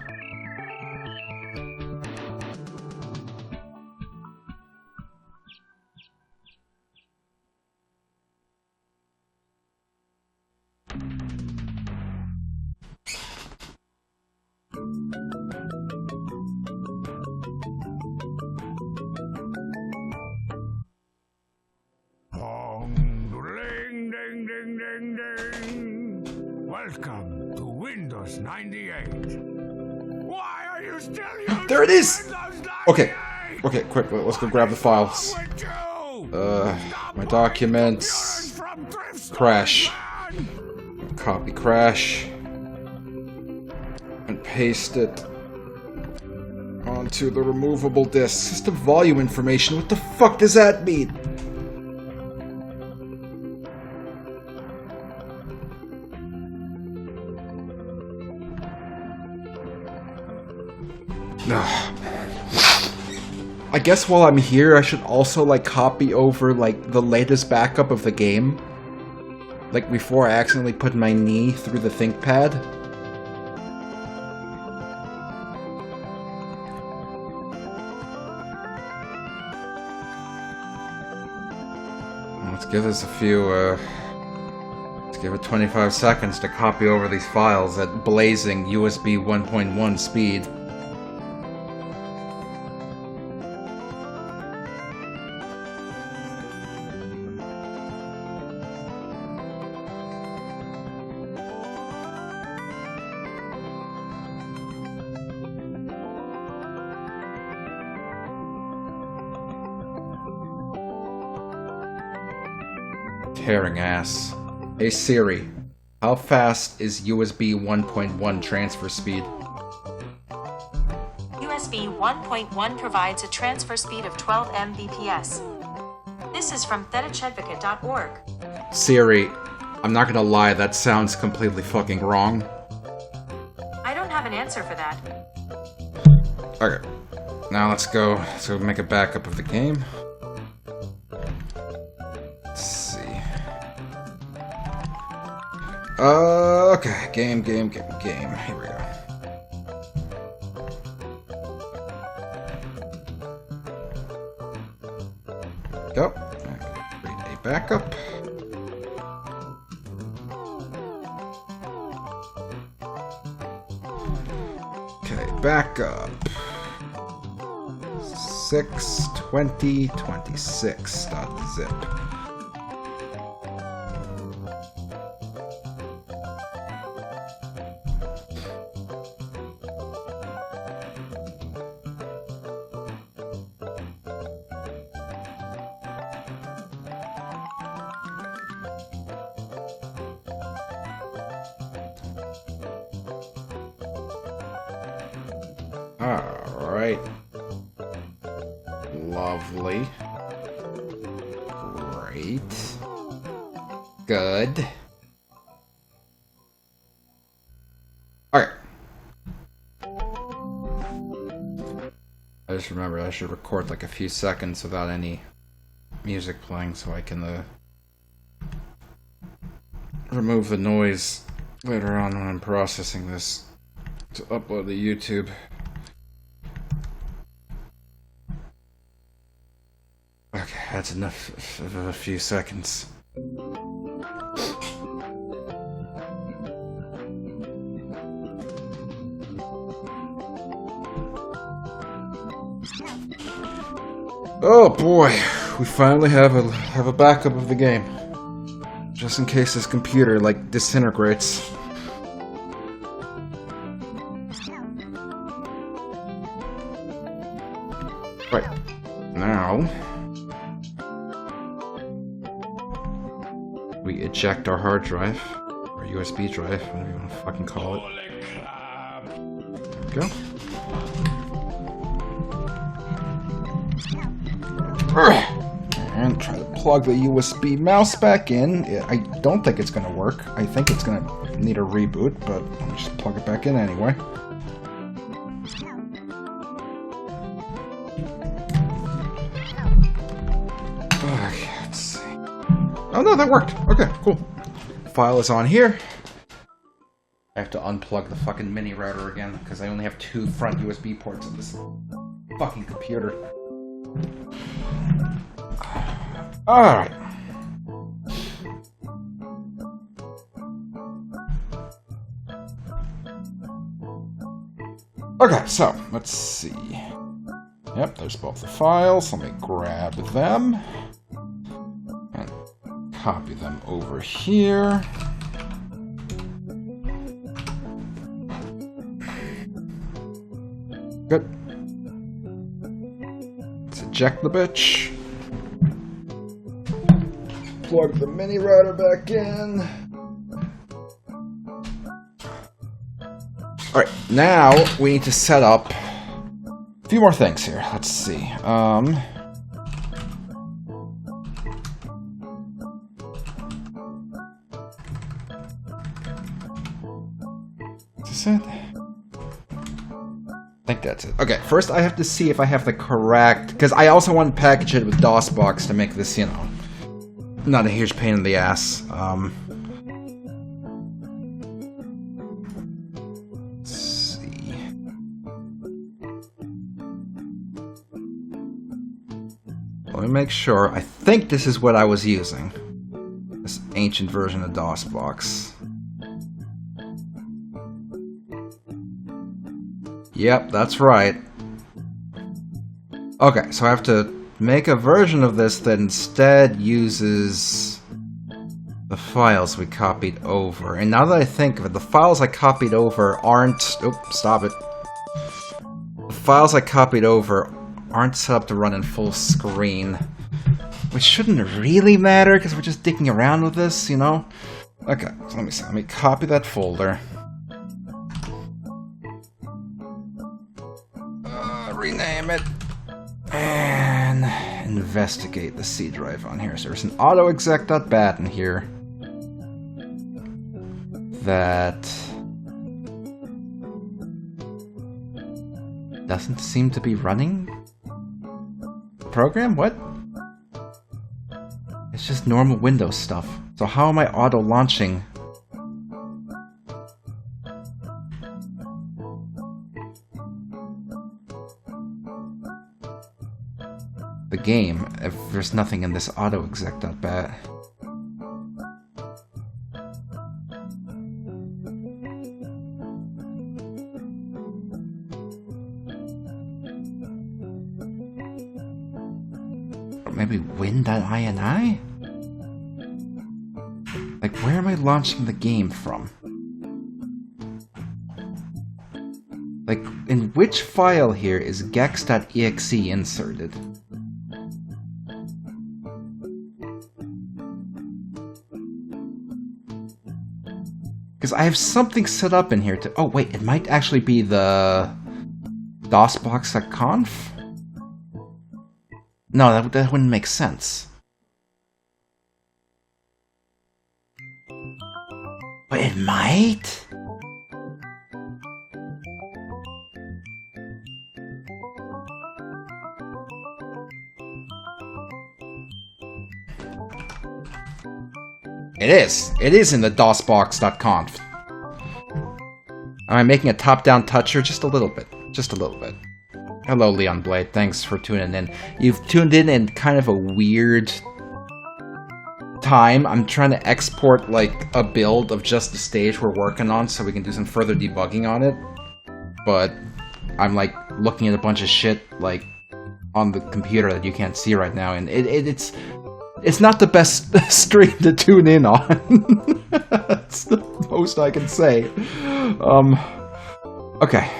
Ding, ding, ding, ding, ding. Welcome to Windows 98. Why are you still using There it is! Windows 98? Okay, quick, let's go grab the files. My documents. Crash. Copy crash. And paste it onto the removable disk. System volume information. What the fuck does that mean? I guess while I'm here, I should also, like, copy over, like, the latest backup of the game. Like, before I accidentally put my knee through the ThinkPad. Let's give this a few, let's give it 25 seconds to copy over these files at blazing USB 1.1 speed. Tearing ass. Hey Siri, how fast is USB 1.1 transfer speed? USB 1.1 provides a transfer speed of 12 Mbps. This is from fetishadvocate.org. Siri, I'm not gonna lie, that sounds completely fucking wrong. I don't have an answer for that. Okay, now let's go make a backup of the game. Okay, game. Here we go. Go. Create a backup. Okay, back up. 62026.zip. Alright. Lovely. Great. Good. Alright. I just remembered I should record like a few seconds without any music playing so I can remove the noise later on when I'm processing this to upload to YouTube. Okay, that's enough of a few seconds. Oh boy, we finally have a backup of the game. Just in case this computer like disintegrates. Right. Now we eject our hard drive, or USB drive, whatever you want to fucking call it. There we go. And try to plug the USB mouse back in. I don't think it's gonna work. I think it's gonna need a reboot, but I'll just plug it back in anyway. Okay, let's see. Oh no, that worked. Okay, cool. File is on here. I have to unplug the fucking mini router again, because I only have 2 front USB ports on this fucking computer. Alright. Okay, so, let's see. Yep, there's both the files. Let me grab them. And copy them over here. Good. Let's eject the bitch. Plug the mini router back in. Alright, now we need to set up a few more things here. Let's see. Is this it? I think that's it. Okay, first I have to see if I have the correct... Because I also want to package it with DOSBox to make this, you know, not a huge pain in the ass. Let's see. Let me make sure. I think this is what I was using. This ancient version of DOSBox. Yep, that's right. Okay, so I have to make a version of this that instead uses the files we copied over. And now that I think of it, the files I copied over aren't... Oops, stop it. The files I copied over aren't set up to run in full screen. Which shouldn't really matter, because we're just dicking around with this, you know? Okay, so let me see. Let me copy that folder. Rename it. And investigate the C drive on here. So there's an autoexec.bat in here that doesn't seem to be running the program? What? It's just normal Windows stuff. So how am I auto-launching? The game if there's nothing in this autoexec.bat. maybe win.ini? Like, where am I launching the game from? Like, in which file here is gex.exe inserted? Because I have something set up in here to... Oh, wait, it might actually be the... DOSBox.conf? No, that wouldn't make sense. But it might? It is. It is in the DOSBox.conf. Am I making a top-down toucher? Just a little bit. Just a little bit. Hello, Leon Blade. Thanks for tuning in. You've tuned in kind of a weird time. I'm trying to export, like, a build of just the stage we're working on so we can do some further debugging on it. But I'm, like, looking at a bunch of shit, like, on the computer that you can't see right now, and it's not the best stream to tune in on. That's the most I can say. Okay.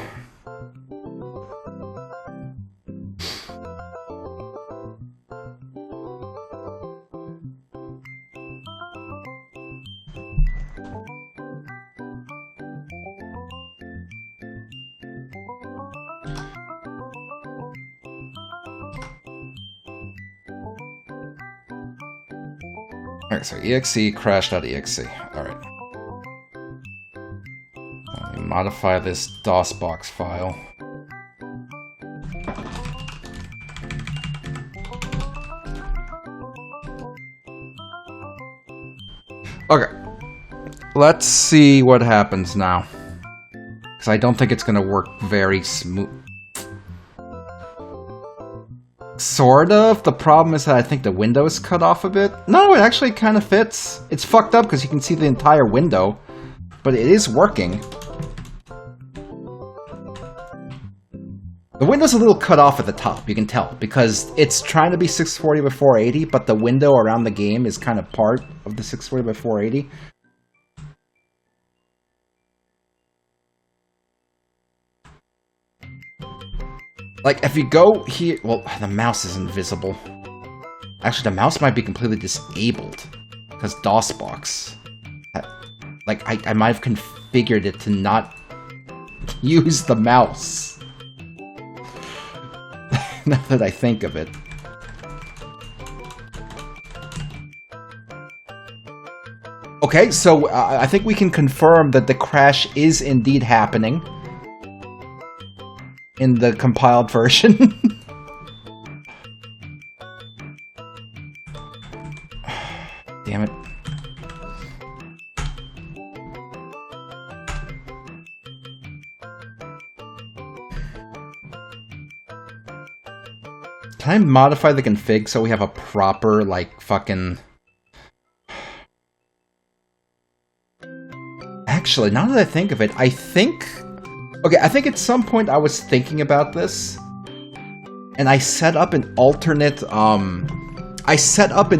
Alright, so exe crash.exe. Alright. Let me modify this DOSBox file. Okay. Let's see what happens now. Because I don't think it's going to work very smooth. Sort of. The problem is that I think the window is cut off a bit. No, it actually kind of fits. It's fucked up because you can see the entire window. But it is working. The window's a little cut off at the top, you can tell. Because it's trying to be 640 by 480, but the window around the game is kind of part of the 640 by 480. Like, if you go here... Well, the mouse is invisible. Actually, the mouse might be completely disabled. Because DOSBox. Like, I might have configured it to not use the mouse. Now that I think of it. Okay, so I think we can confirm that the crash is indeed happening. In the compiled version. Damn it. Can I modify the config so we have a proper, like, fucking... Actually, now that I think of it, I think... Okay, I think at some point I was thinking about this, and I set up an alternate, I set up a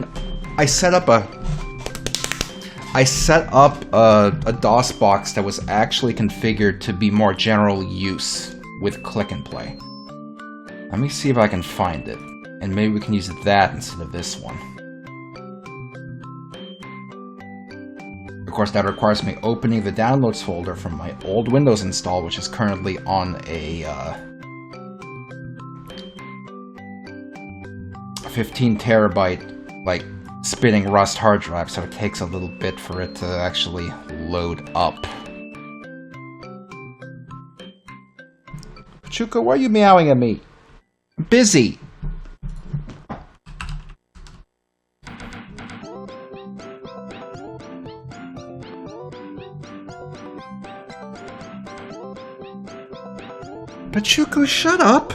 DOSBox that was actually configured to be more general use with Klik and Play. Let me see if I can find it, and maybe we can use that instead of this one. Of course, that requires me opening the downloads folder from my old Windows install, which is currently on a 15 terabyte, like, spinning Rust hard drive, so it takes a little bit for it to actually load up. Chuka, why are you meowing at me? I'm busy! Pachuco, shut up!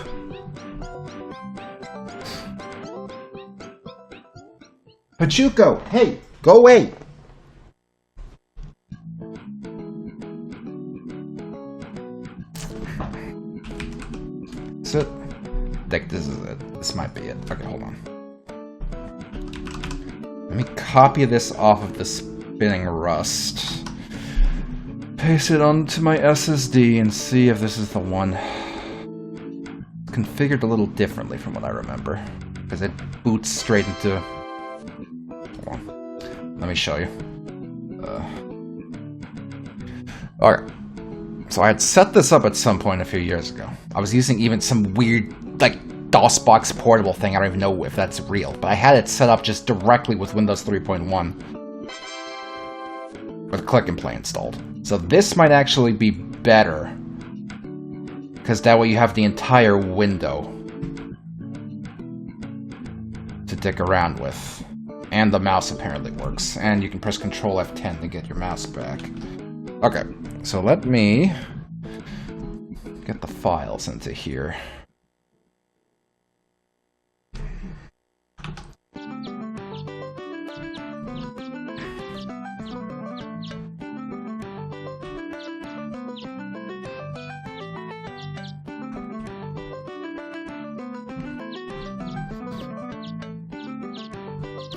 Pachuco, hey, go away! Is it? Like, this is it. This might be it. Okay, hold on. Let me copy this off of the spinning rust. Paste it onto my SSD and see if this is the one. It's configured a little differently from what I remember. Because it boots straight into... Hold on. Let me show you. Alright. So I had set this up at some point a few years ago. I was using even some weird, like, DOSBox portable thing. I don't even know if that's real. But I had it set up just directly with Windows 3.1. With Klik and Play installed. So this might actually be better. Because that way you have the entire window to dick around with. And the mouse apparently works. And you can press Control F10 to get your mouse back. Okay, so let me get the files into here.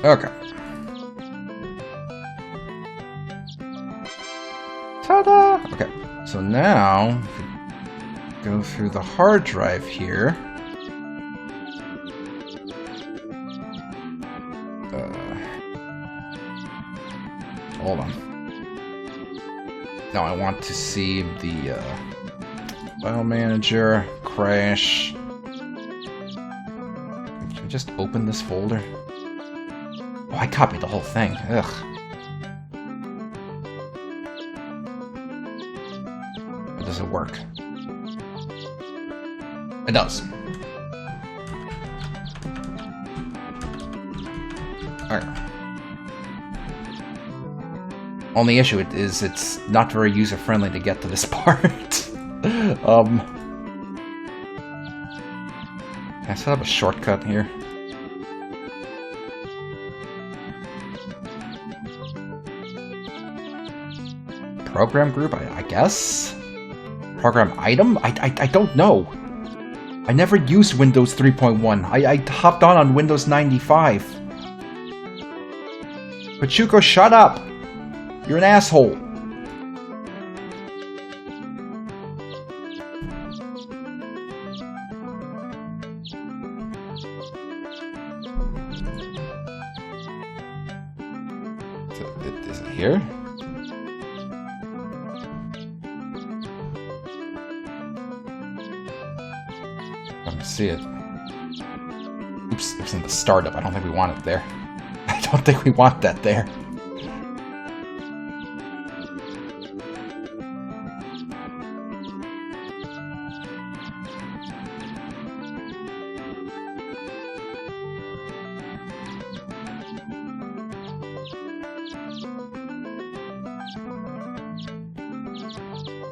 Okay. Ta-da! Okay, so now, if we go through the hard drive here. Hold on. Now I want to see the file manager, crash. Can I just open this folder? Oh, I copied the whole thing. Ugh. Or does it work? It does. Alright. Only issue is it's not very user-friendly to get to this part. Can I set up a shortcut here? Program group, I guess? Program item? I don't know. I never used Windows 3.1. I hopped on Windows 95. Pachuco, shut up! You're an asshole. Is it here? See it. Oops, it's in the startup. I don't think we want it there. I don't think we want that there.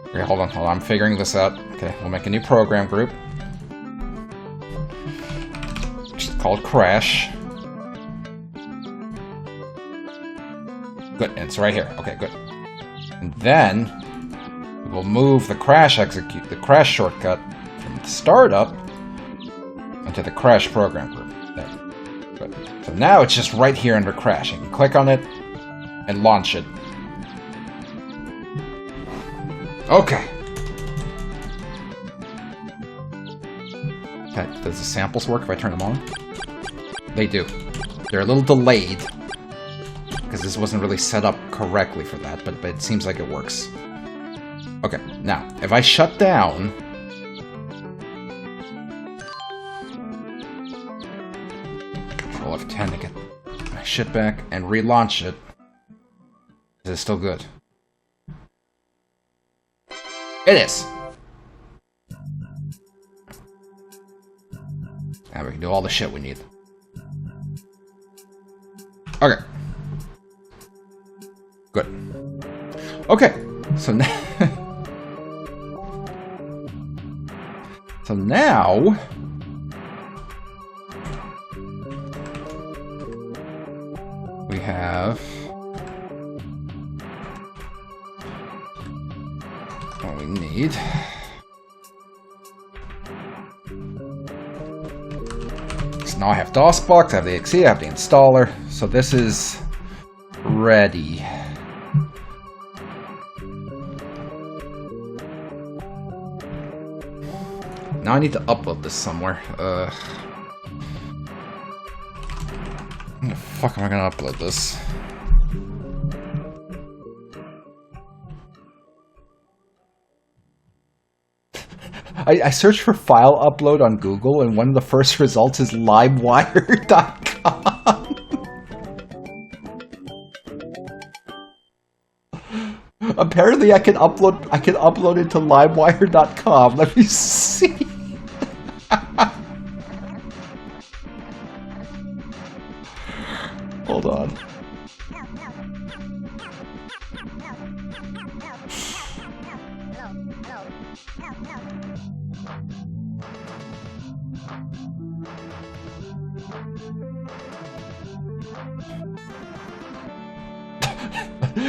Okay, hold on. I'm figuring this out. Okay, we'll make a new program group. Called Crash. Good, and it's right here. Okay, good. And then we'll move the crash shortcut from the startup into the crash program group. There. Good. So now it's just right here under crash. You can click on it and launch it. Okay. Okay, does the samples work if I turn them on? They do. They're a little delayed, because this wasn't really set up correctly for that, but it seems like it works. Okay, now, if I shut down... Control F10 to get my shit back, and relaunch it. Is it still good? It is! Now we can do all the shit we need. Okay. Good. Okay. So now... so now... we have... what we need. now I have DOSBox, I have the exe, I have the installer. So this is ready. Now I need to upload this somewhere. Where the fuck am I gonna upload this? I searched for file upload on Google, and one of the first results is LimeWire.com. Apparently, I can upload it to LimeWire.com. Let me see. Hold on.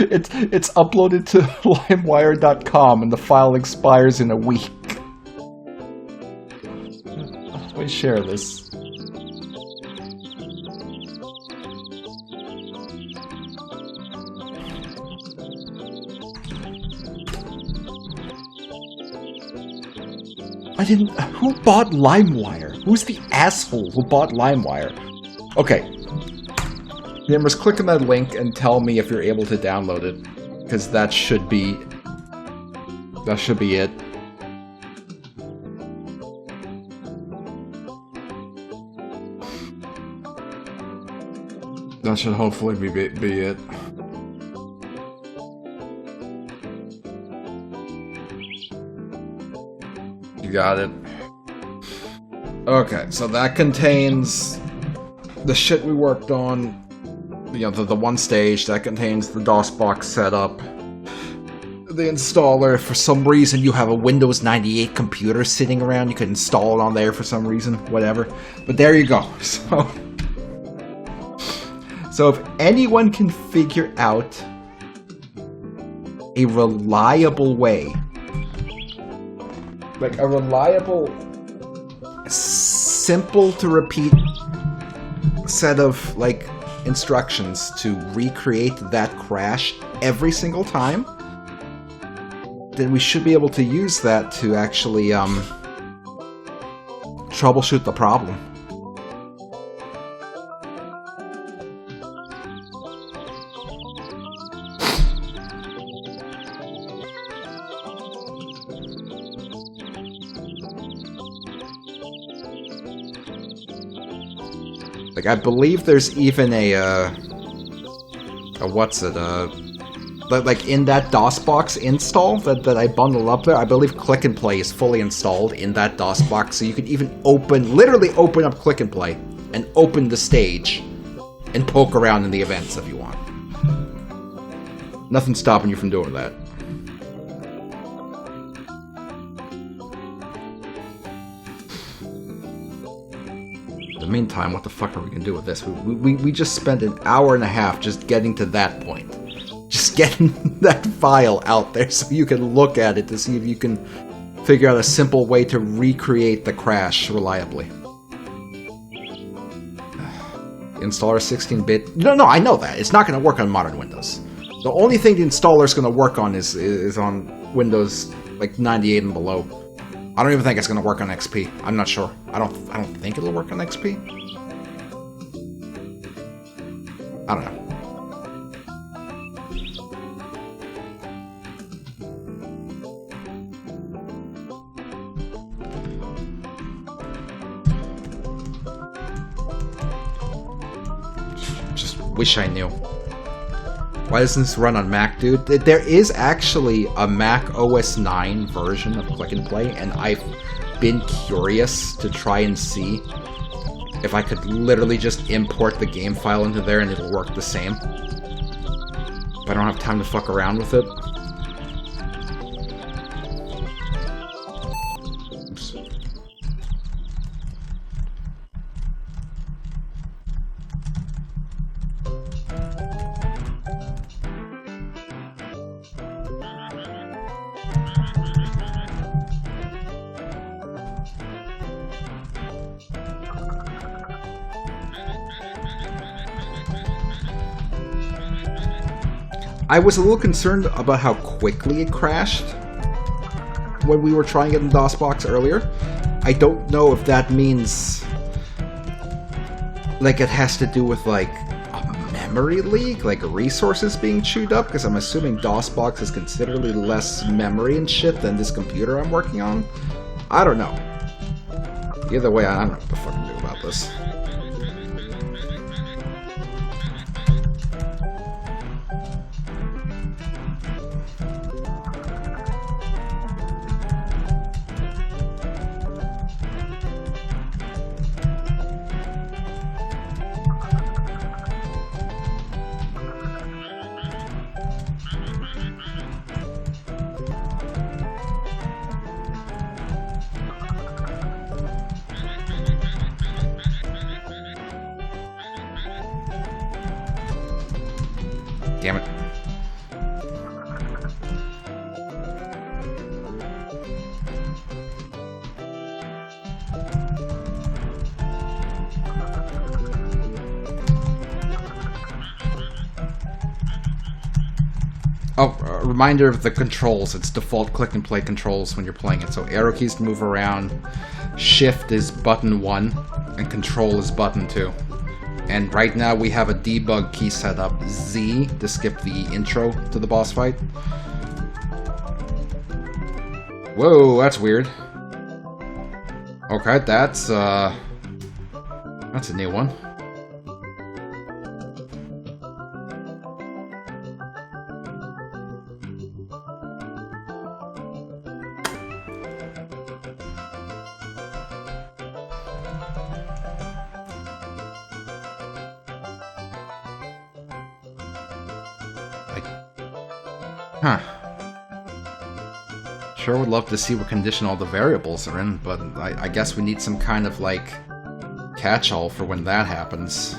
It's uploaded to LimeWire.com and the file expires in a week. Let me share this. Who bought LimeWire? Who's the asshole who bought LimeWire? Okay. Gamers, click on that link and tell me if you're able to download it. Because that should be it. That should hopefully be it. You got it. Okay, so that contains the shit we worked on. You know, the one stage that contains the DOSBox setup, the installer. If for some reason you have a Windows 98 computer sitting around, you could install it on there for some reason, whatever. But there you go. So if anyone can figure out a reliable way, like a reliable, simple to repeat set of like instructions to recreate that crash every single time, then we should be able to use that to actually troubleshoot the problem. Like, I believe there's even like in that DOSBox install that I bundled up there, I believe Click and Play is fully installed in that DOSBox, so you can even literally open up Click and Play and open the stage and poke around in the events if you want. Nothing's stopping you from doing that. Meantime, what the fuck are we gonna do with this? We just spent an hour and a half just getting to that point. Just getting that file out there so you can look at it to see if you can figure out a simple way to recreate the crash reliably. Installer 16-bit. No, I know that. It's not gonna work on modern Windows. The only thing the installer is gonna work on is on Windows like 98 and below. I don't even think it's gonna work on XP. I'm not sure. I don't think it'll work on XP. I don't know. Just wish I knew. Why doesn't this run on Mac, dude? There is actually a Mac OS 9 version of Click and Play, and I've been curious to try and see if I could literally just import the game file into there and it'll work the same. But I don't have time to fuck around with it. Oops. I was a little concerned about how quickly it crashed when we were trying it in DOSBox earlier. I don't know if that means like it has to do with like a memory leak, like resources being chewed up, because I'm assuming DOSBox has considerably less memory and shit than this computer I'm working on. I don't know. Either way, I don't know what to fucking do about this. Damn it. Oh, a reminder of the controls. It's default click and play controls when you're playing it. So arrow keys to move around, shift is button 1, and control is button 2. And right now we have a debug key set up, Z, to skip the intro to the boss fight. Whoa, that's weird. Okay, that's a new one. Huh. Sure would love to see what condition all the variables are in, but I guess we need some kind of, like, catch-all for when that happens.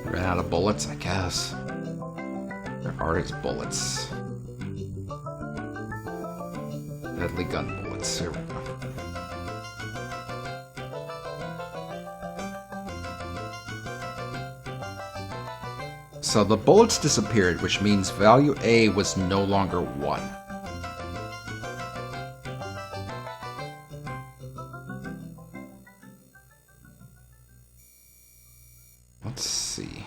Ran out of bullets, I guess. Where are his bullets? Deadly gun bullets. Here we go. So the bullets disappeared, which means value A was no longer 1. Let's see.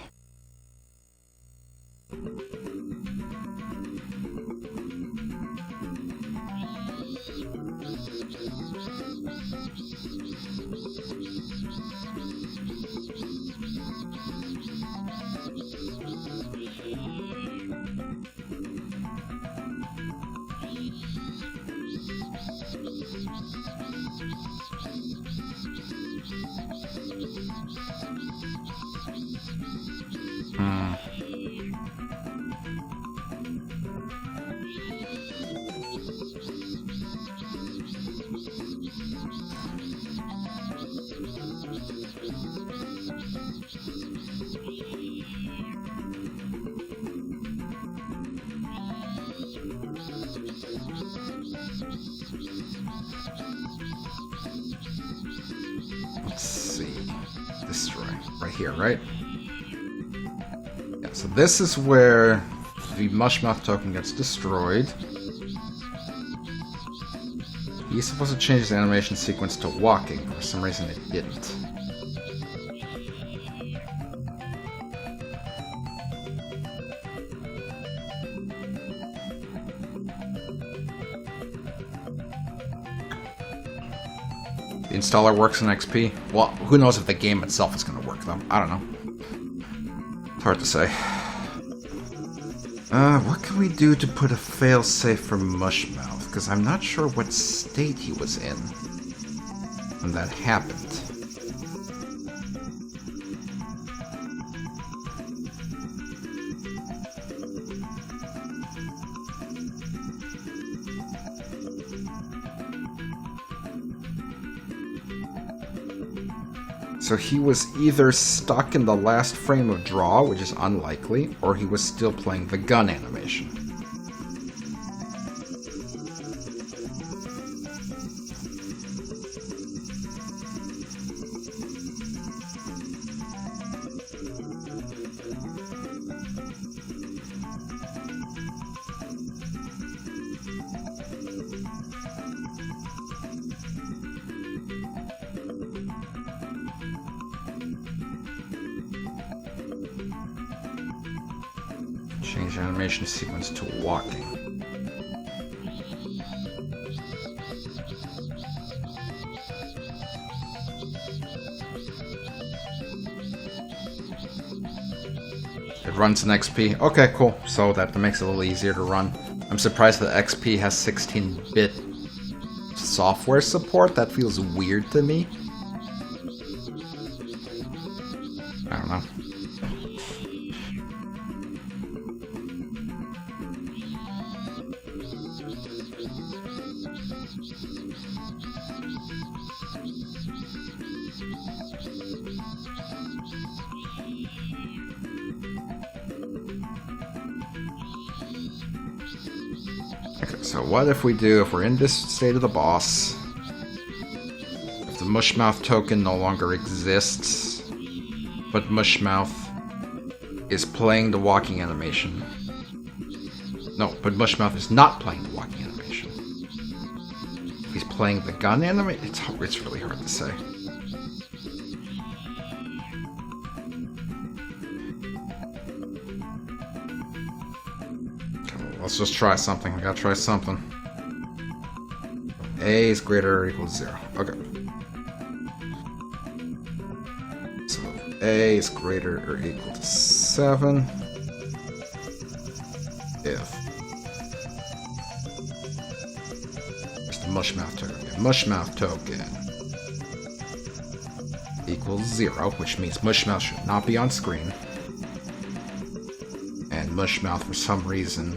Let's see. Destroy. Right here, right? Yeah, so this is where the Mushmouth token gets destroyed. He's supposed to change the animation sequence to walking. For some reason it didn't. The installer works in XP. Well, who knows if the game itself is going to work, though. I don't know. It's hard to say. What can we do to put a failsafe for Mushmouth? Because I'm not sure what state he was in when that happened. So he was either stuck in the last frame of draw, which is unlikely, or he was still playing the gun animation. Change animation sequence to walking. It runs an XP. Okay, cool. So that makes it a little easier to run. I'm surprised that XP has 16-bit software support. That feels weird to me. I don't know. Okay, so what if we're in this state of the boss, if the Mushmouth token no longer exists, but Mushmouth is playing the walking animation. No, but Mushmouth is not playing the walking animation. He's playing the gun animation? It's really hard to say. Let's just try something. I gotta try something. A is greater or equal to 0. Okay. So A is greater or equal to 7. If. There's the Mushmouth token. Mushmouth token equals 0, which means Mushmouth should not be on screen. And Mushmouth, for some reason,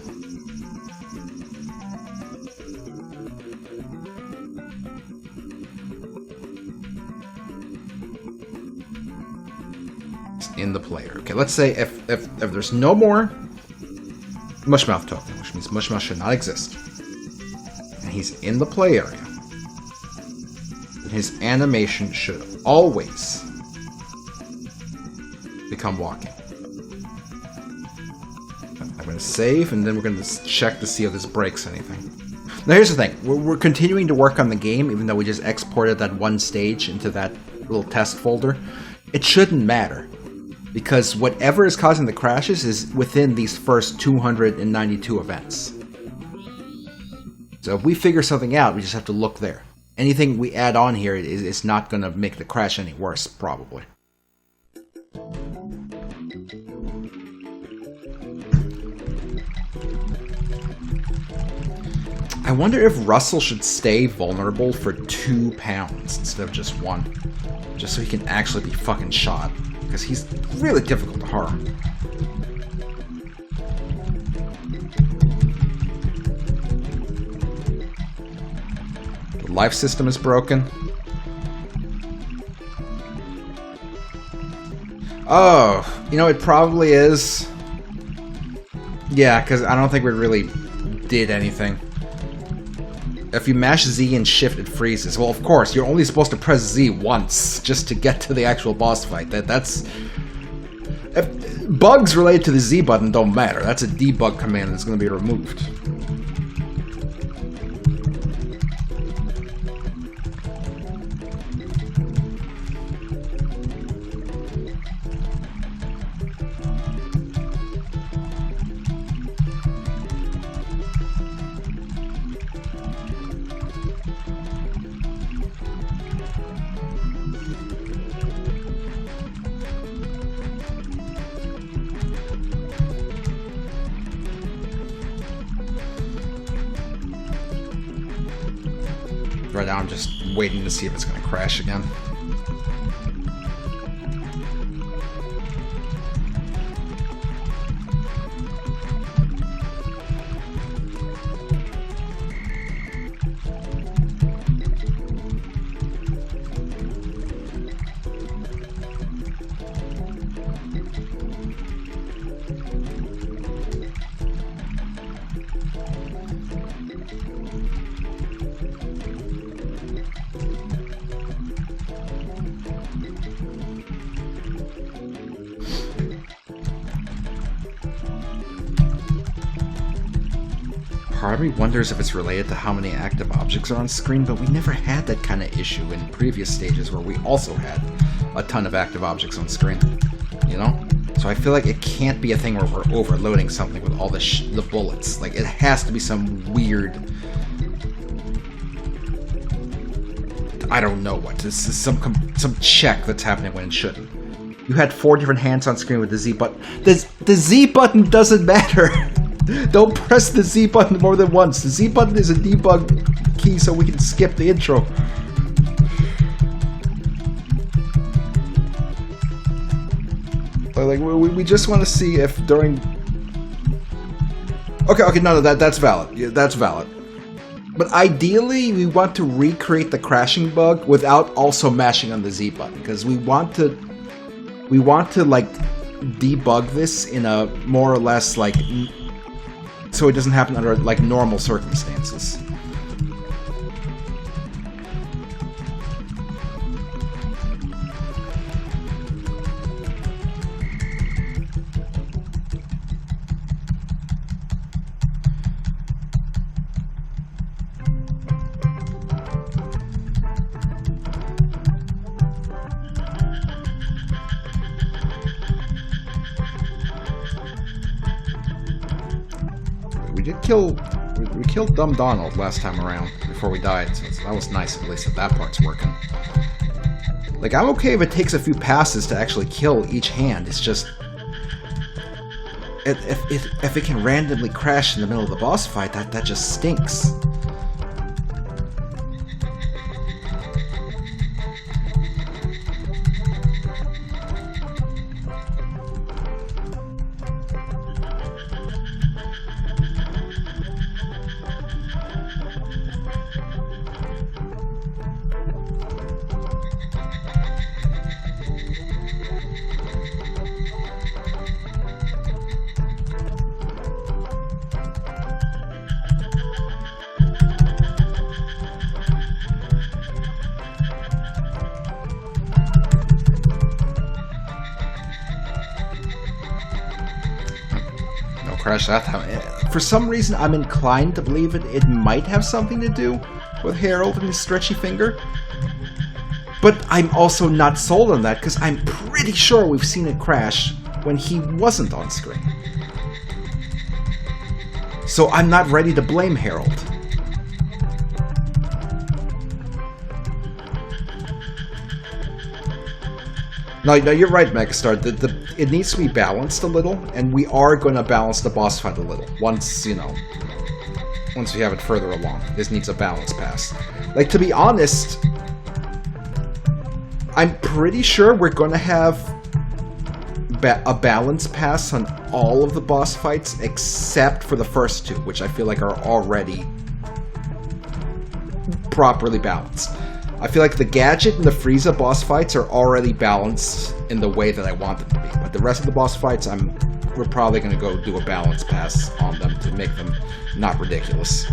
in the player. Okay, let's say if there's no more Mushmouth token, which means Mushmouth should not exist, and he's in the play area, his animation should always become walking. I'm going to save, and then we're going to check to see if this breaks anything. Now here's the thing, we're continuing to work on the game, even though we just exported that one stage into that little test folder. It shouldn't matter, because whatever is causing the crashes is within these first 292 events. So if we figure something out, we just have to look there. Anything we add on here is not going to make the crash any worse, probably. I wonder if Russell should stay vulnerable for 2 pounds instead of just 1. Just so he can actually be fucking shot. Because he's really difficult to harm. The life system is broken. Oh, you know, it probably is. Yeah, because I don't think we really did anything. If you mash Z and shift, it freezes. Well, of course, you're only supposed to press Z once just to get to the actual boss fight. That's... bugs related to the Z button don't matter. That's a debug command that's going to be removed. Right now I'm just waiting to see if it's going to crash again. part of me wonders if it's related to how many active objects are on screen, but we never had that kind of issue in previous stages where we also had a ton of active objects on screen, you know? So I feel like it can't be a thing where we're overloading something with all the bullets. Like, it has to be some weird... I don't know what. This is some check that's happening when it shouldn't. You had 4 different hands on screen with the Z button. The Z button doesn't matter! Don't press the Z button more than once. The Z button is a debug key so we can skip the intro. Like, we just want to see if during... Okay, no, that's valid. Yeah, that's valid. But ideally, we want to recreate the crashing bug without also mashing on the Z button, because we want to like debug this in a more or less like so it doesn't happen under like normal circumstances. We killed Dumb Donald last time around before we died, so that was nice. At least that part's working. Like, I'm okay if it takes a few passes to actually kill each hand. It's just if it can randomly crash in the middle of the boss fight, that just stinks. Crash that time. For some reason, I'm inclined to believe it might have something to do with Harold and his stretchy finger. But I'm also not sold on that, because I'm pretty sure we've seen it crash when he wasn't on screen. So I'm not ready to blame Harold. No, you're right, Megastar. It needs to be balanced a little, and we are going to balance the boss fight a little. Once we have it further along. This needs a balance pass. Like, to be honest, I'm pretty sure we're going to have a balance pass on all of the boss fights, except for the first 2, which I feel like are already properly balanced. I feel like the Gadget and the Frieza boss fights are already balanced in the way that I want them to be. But the rest of the boss fights, we're probably going to go do a balance pass on them to make them not ridiculous.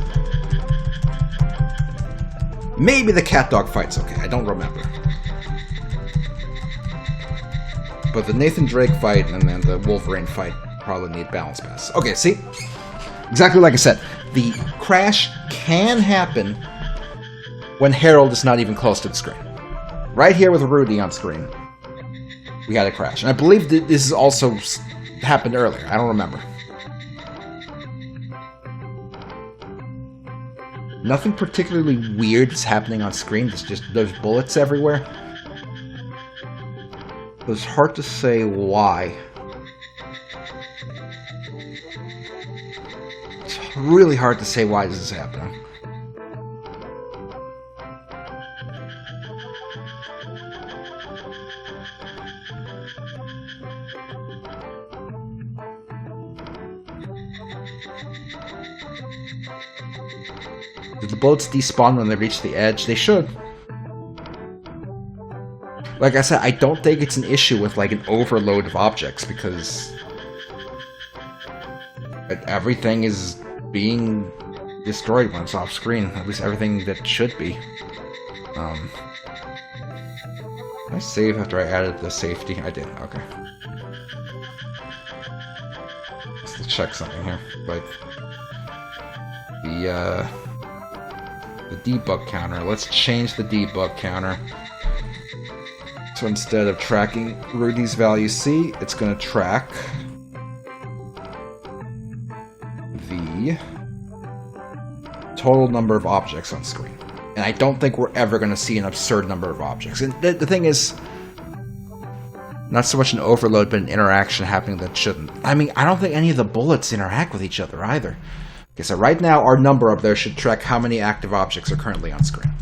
Maybe the cat dog fight's okay, I don't remember. But the Nathan Drake fight and then the Wolverine fight probably need balance pass. Okay, see? Exactly like I said, the crash can happen when Harold is not even close to the screen. Right here with Rudy on screen, we had a crash. And I believe that this has also happened earlier. I don't remember. Nothing particularly weird is happening on screen. It's just there's bullets everywhere. It's hard to say why. It's really hard to say why this is happening. Did the bullets despawn when they reach the edge? They should. Like I said, I don't think it's an issue with like an overload of objects, because everything is being destroyed when it's off screen. At least everything that should be. Did I save after I added the safety? I did, okay. Let's check something here. Like, the debug counter. Let's change the debug counter. So instead of tracking Rudy's value C, it's going to track the total number of objects on screen. And I don't think we're ever going to see an absurd number of objects. And the thing is, not so much an overload, but an interaction happening that shouldn't. I mean, I don't think any of the bullets interact with each other either. Okay, so right now, our number up there should track how many active objects are currently on screen.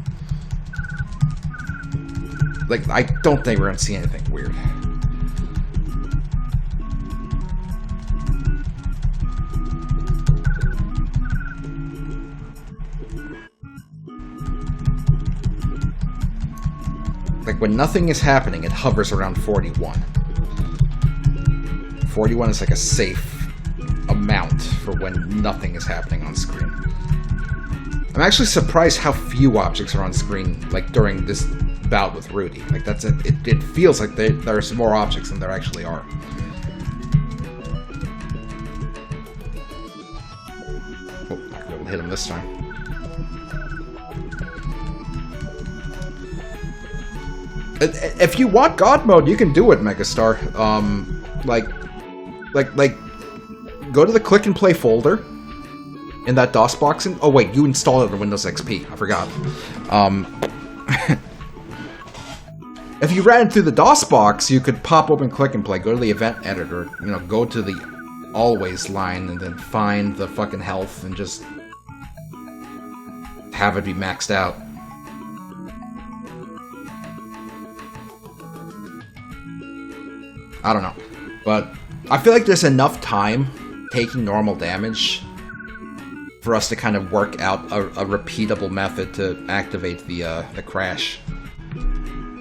Like, I don't think we're going to see anything weird. Like, when nothing is happening, it hovers around 41. 41 is like a safe amount for when nothing is happening on screen. I'm actually surprised how few objects are on screen, like, during this bout with Rudy. Like, that's it. It feels like there's more objects than there actually are. Oh, not gonna be able to hit him this time. If you want God mode, you can do it, Megastar. Go to the Click and Play folder in that DOS box. Oh wait, you installed it on Windows XP. I forgot. If you ran through the DOS box, you could pop open Click and Play, go to the event editor, you know, go to the always line, and then find the fucking health and just have it be maxed out. I don't know, but I feel like there's enough time taking normal damage for us to kind of work out a repeatable method to activate the crash.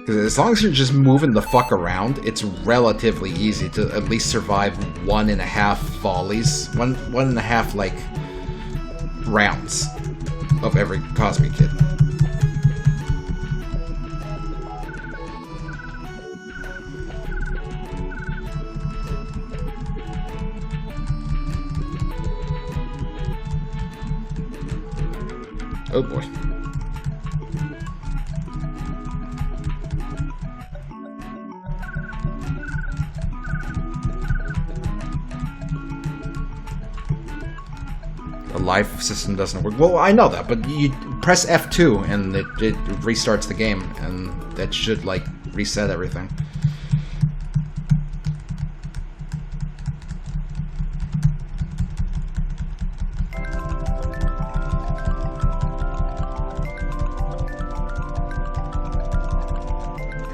Because as long as you're just moving the fuck around, it's relatively easy to at least survive 1.5 volleys, one and a half like rounds of every Cosby Kid. Oh boy. The life system doesn't work. Well, I know that, but you press F2 and it restarts the game, and that should, like, reset everything.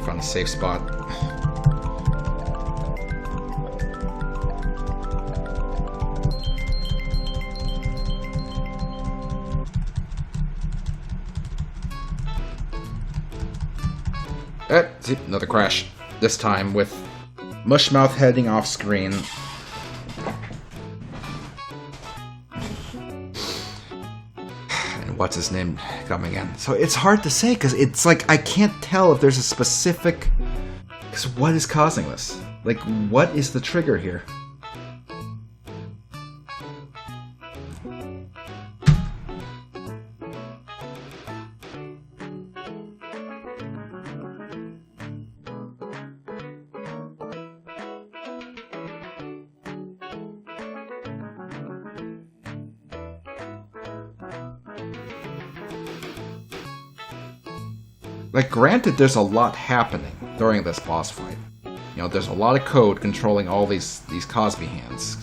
Found a safe spot. See, another crash. This time with Mushmouth heading off screen. And what's his name coming in? So it's hard to say, because it's like I can't tell if there's a specific... Because what is causing this? Like, what is the trigger here? Like, granted, there's a lot happening during this boss fight. You know, there's a lot of code controlling all these Cosby hands.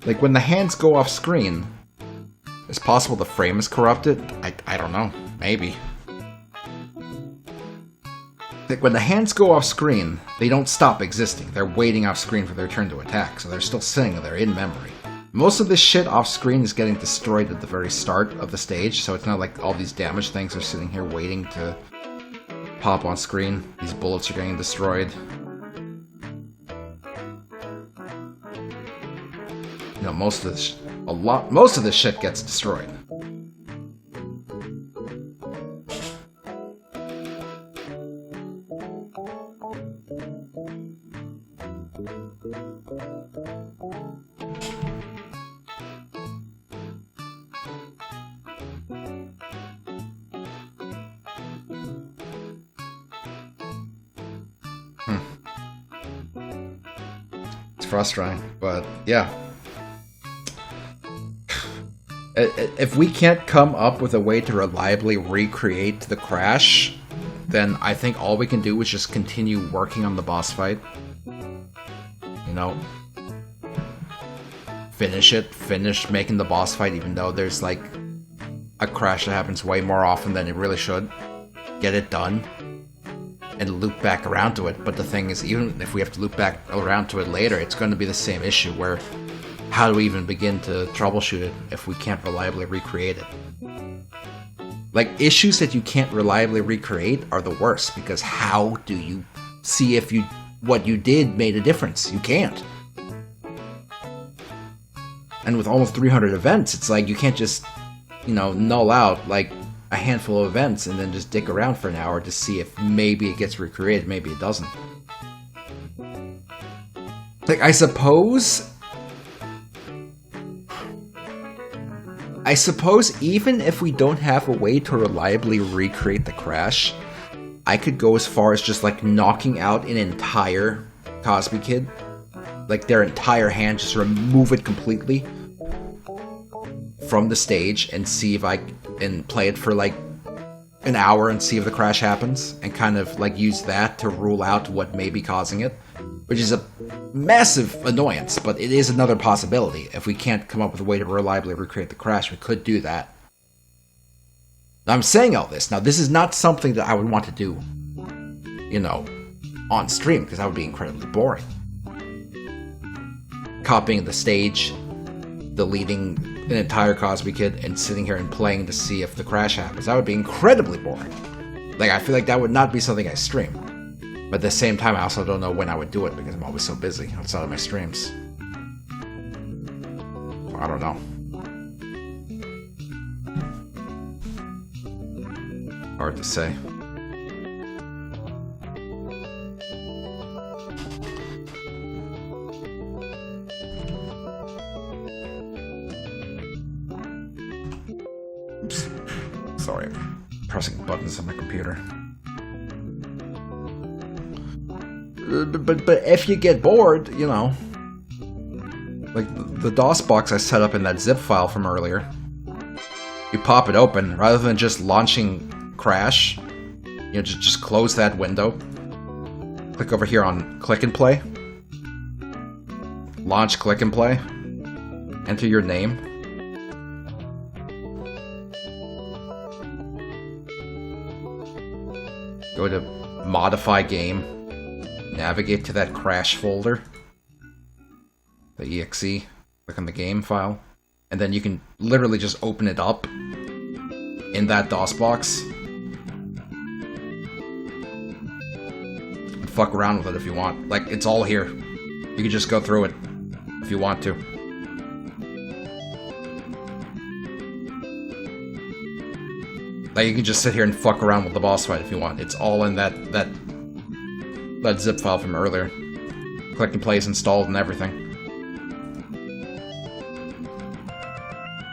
Like, when the hands go off screen, it's possible the frame is corrupted? I don't know. Maybe. Like, when the hands go off screen, they don't stop existing. They're waiting off screen for their turn to attack, so they're still sitting there in memory. Most of this shit off screen is getting destroyed at the very start of the stage, so it's not like all these damaged things are sitting here waiting to pop on screen. These bullets are getting destroyed. You know, most of this shit gets destroyed. frustrating, but yeah. If we can't come up with a way to reliably recreate the crash, then I think all we can do is just continue working on the boss fight. You know, finish making the boss fight, even though there's like a crash that happens way more often than it really should. Get it done, and loop back around to it. But the thing is, even if we have to loop back around to it later, it's going to be the same issue where how do we even begin to troubleshoot it if we can't reliably recreate it? Like, issues that you can't reliably recreate are the worst, because how do you see if what you did made a difference? You can't. And with almost 300 events, it's like you can't just, you know, null out like a handful of events and then just dick around for an hour to see if maybe it gets recreated, maybe it doesn't. Like, I suppose even if we don't have a way to reliably recreate the crash, I could go as far as just like knocking out an entire Cosby Kid. Like their entire hand, just remove it completely from the stage and see if and play it for like an hour and see if the crash happens, and kind of like use that to rule out what may be causing it, which is a massive annoyance, but it is another possibility. If we can't come up with a way to reliably recreate the crash, we could do that. Now, I'm saying all this. Now, this is not something that I would want to do, you know, on stream, because that would be incredibly boring. Copying the stage, deleting an entire Cosby Kid, and sitting here and playing to see if the crash happens. That would be incredibly boring. Like, I feel like that would not be something I stream. But at the same time, I also don't know when I would do it, because I'm always so busy outside of my streams. I don't know. Hard to say. Oops. Sorry, I'm pressing buttons on my computer. But if you get bored, you know, like the DOS box I set up in that zip file from earlier, you pop it open, rather than just launching Crash, you know, just close that window, click over here on Click and Play, launch Click and Play, enter your name, go to Modify Game, navigate to that Crash folder, the exe, click on the game file, and then you can literally just open it up in that DOS box and fuck around with it if you want. Like, it's all here. You can just go through it if you want to. Like, you can just sit here and fuck around with the boss fight if you want. It's all in that zip file from earlier. Click and Play is installed and everything.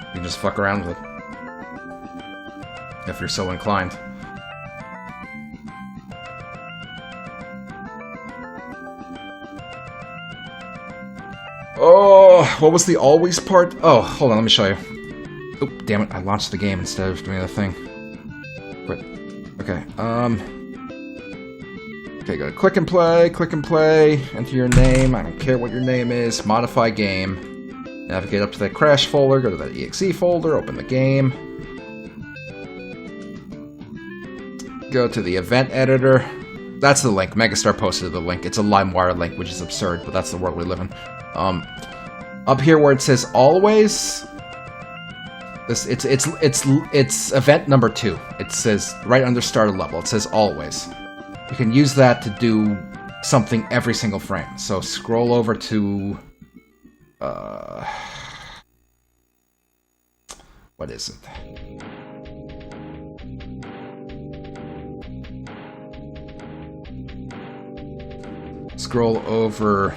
You can just fuck around with it if you're so inclined. Oh, what was the always part? Oh, hold on, let me show you. Oh, damn it, I launched the game instead of doing the thing. Quit. Okay, okay, go to Click and Play, enter your name, I don't care what your name is, modify game, navigate up to that Crash folder, go to that exe folder, open the game, go to the event editor, that's the link, Megastar posted the link, it's a LimeWire link, which is absurd, but that's the world we live in. Up here where it says always, it's event number 2, it says right under starter level, it says always. You can use that to do something every single frame. So scroll over to... what is it? Scroll over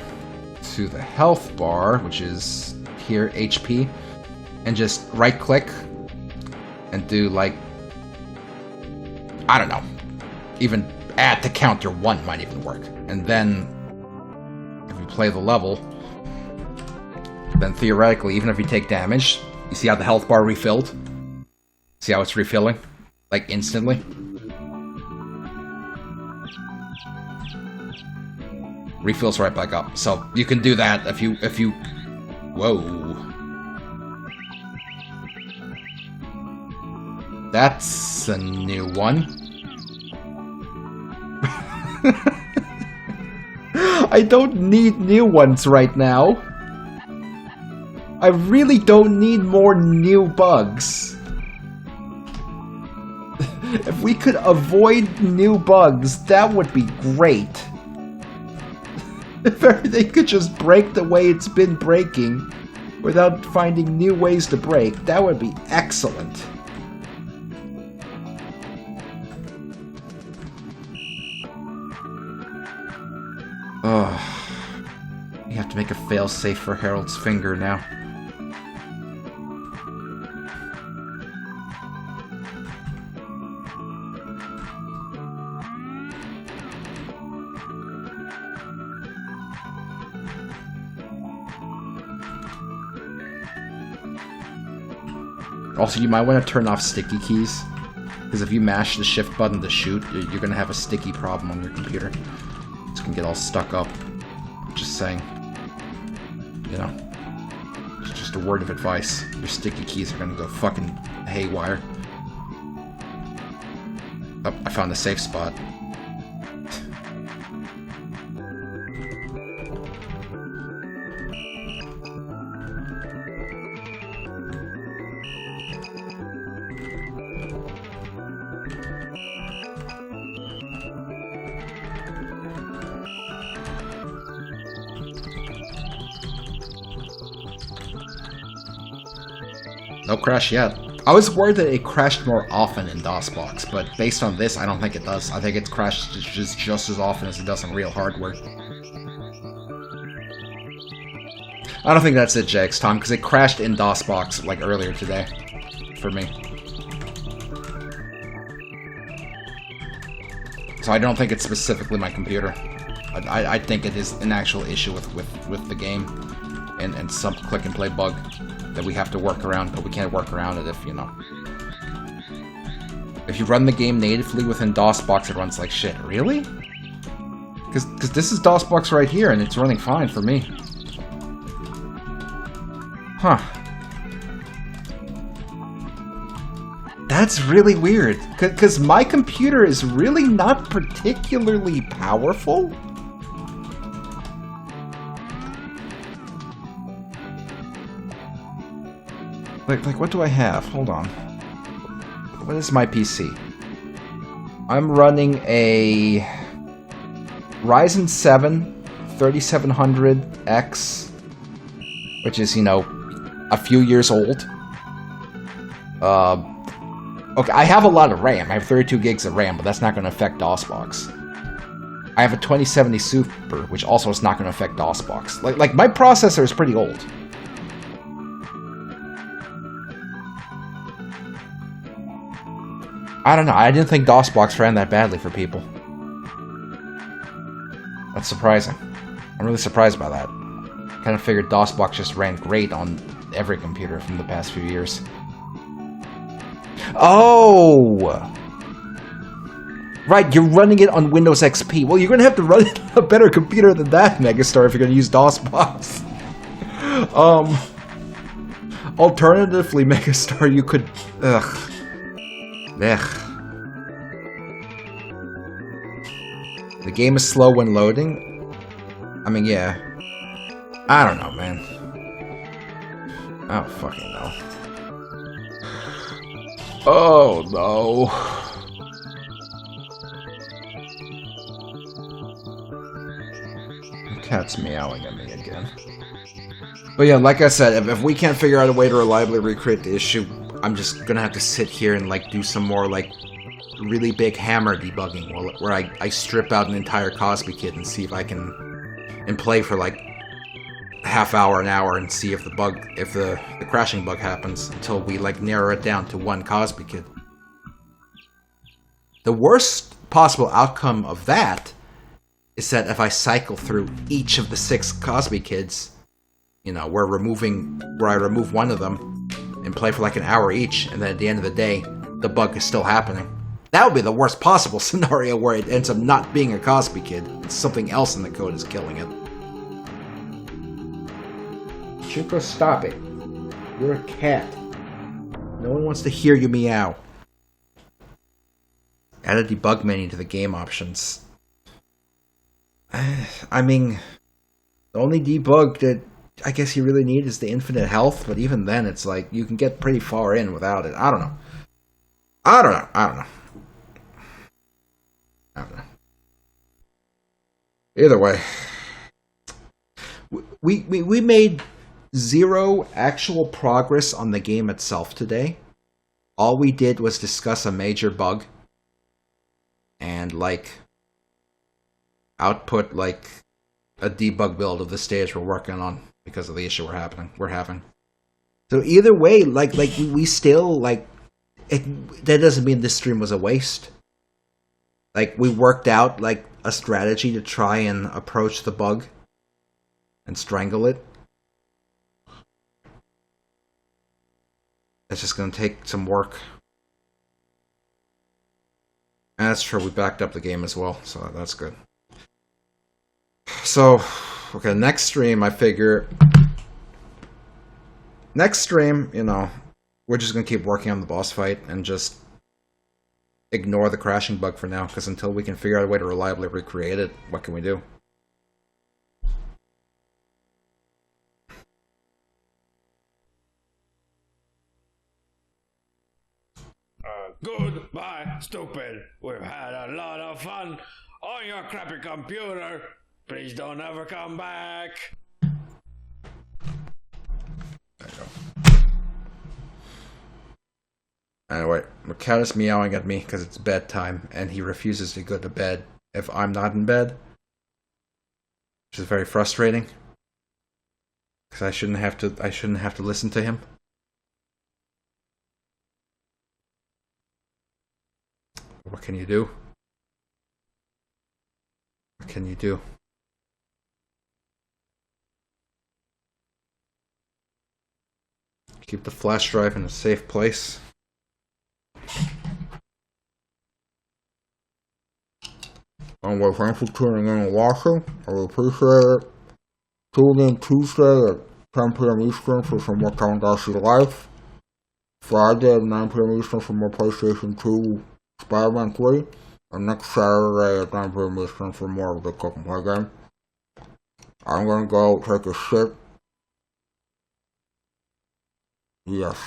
to the health bar, which is here, HP, and just right-click and do, like... I don't know. Even... add to counter 1 might even work. And then, if we play the level, then theoretically, even if you take damage, you see how the health bar refilled? See how it's refilling? Like, instantly? Refills right back up. So, you can do that if you... Whoa. That's a new one. I don't need new ones right now. I really don't need more new bugs. If we could avoid new bugs, that would be great. If everything could just break the way it's been breaking without finding new ways to break, that would be excellent. Ugh. You have to make a failsafe for Harold's finger now. Also, you might want to turn off sticky keys, because if you mash the shift button to shoot, you're going to have a sticky problem on your computer. It's going to get all stuck up. Just saying. You know. It's just a word of advice. Your sticky keys are going to go fucking haywire. Oh, I found a safe spot. No crash yet. I was worried that it crashed more often in DOSBox, but based on this, I don't think it does. I think it's crashed just as often as it does in real hardware. I don't think that's it, JX Tom, because it crashed in DOSBox like earlier today for me. So I don't think it's specifically my computer. I think it is an actual issue with the game and some click and play bug that we have to work around, but we can't work around it if, you know. If you run the game natively within DOSBox, it runs like shit. Really? Because this is DOSBox right here, and it's running fine for me. Huh. That's really weird, because my computer is really not particularly powerful. Like, what do I have? Hold on. What is my PC? I'm running a Ryzen 7 3700X, which is, you know, a few years old. Okay, I have a lot of RAM. I have 32 gigs of RAM, but that's not going to affect DOSBox. I have a 2070 Super, which also is not going to affect DOSBox. Like, my processor is pretty old. I don't know, I didn't think DOSBox ran that badly for people. That's surprising. I'm really surprised by that. Kind of figured DOSBox just ran great on every computer from the past few years. Oh! Right, you're running it on Windows XP. Well, you're gonna have to run a better computer than that, Megastar, if you're gonna use DOSBox. Alternatively, Megastar, you could... Ugh. The game is slow when loading. I mean, yeah. I don't know, man. I don't fucking know. Oh, no. The cat's meowing at me again. But yeah, like I said, if we can't figure out a way to reliably recreate the issue, I'm just gonna have to sit here and, like, do some more, like, really big hammer debugging where I strip out an entire Cosby kit and see if I can... and play for, like, half hour, an hour, and see if the crashing bug happens until we, like, narrow it down to one Cosby kit. The worst possible outcome of that is that if I cycle through each of the 6 Cosby kids, you know, where I remove one of them and play for like an hour each, and then at the end of the day, the bug is still happening. That would be the worst possible scenario where it ends up not being a Cosby Kid. It's something else in the code is killing it. Chico, stop it. You're a cat. No one wants to hear you meow. Add a debug menu to the game options. I mean, the only debug that I guess you really need is the infinite health, but even then it's like you can get pretty far in without it. I don't know. Either way, we made zero actual progress on the game itself today. All we did was discuss a major bug and like output like a debug build of the stage we're working on because of the issue we're having. So either way, like we still like it. That doesn't mean this stream was a waste. Like we worked out like a strategy to try and approach the bug and strangle it. It's just going to take some work. And that's true, we backed up the game as well, so that's good. So, okay, next stream, I figure... Next stream, you know, we're just going to keep working on the boss fight and just ignore the crashing bug for now, because until we can figure out a way to reliably recreate it, what can we do? Goodbye, stupid. We've had a lot of fun on your crappy computer. Please don't ever come back. There you go. Anyway, my cat is meowing at me because it's bedtime, and he refuses to go to bed if I'm not in bed, which is very frustrating. Because I shouldn't have to listen to him. What can you do? What can you do? Keep the flash drive in a safe place. Well, thanks for tuning in and watching. I will appreciate it. Tune in Tuesday at 10 p.m. Eastern for some more Countdown Live. Friday at 9 p.m. Eastern for more PlayStation 2 Spider-Man 3. And next Saturday at 9 p.m. Eastern for more of the Cook and Play game. I'm gonna go take a shit. Yes.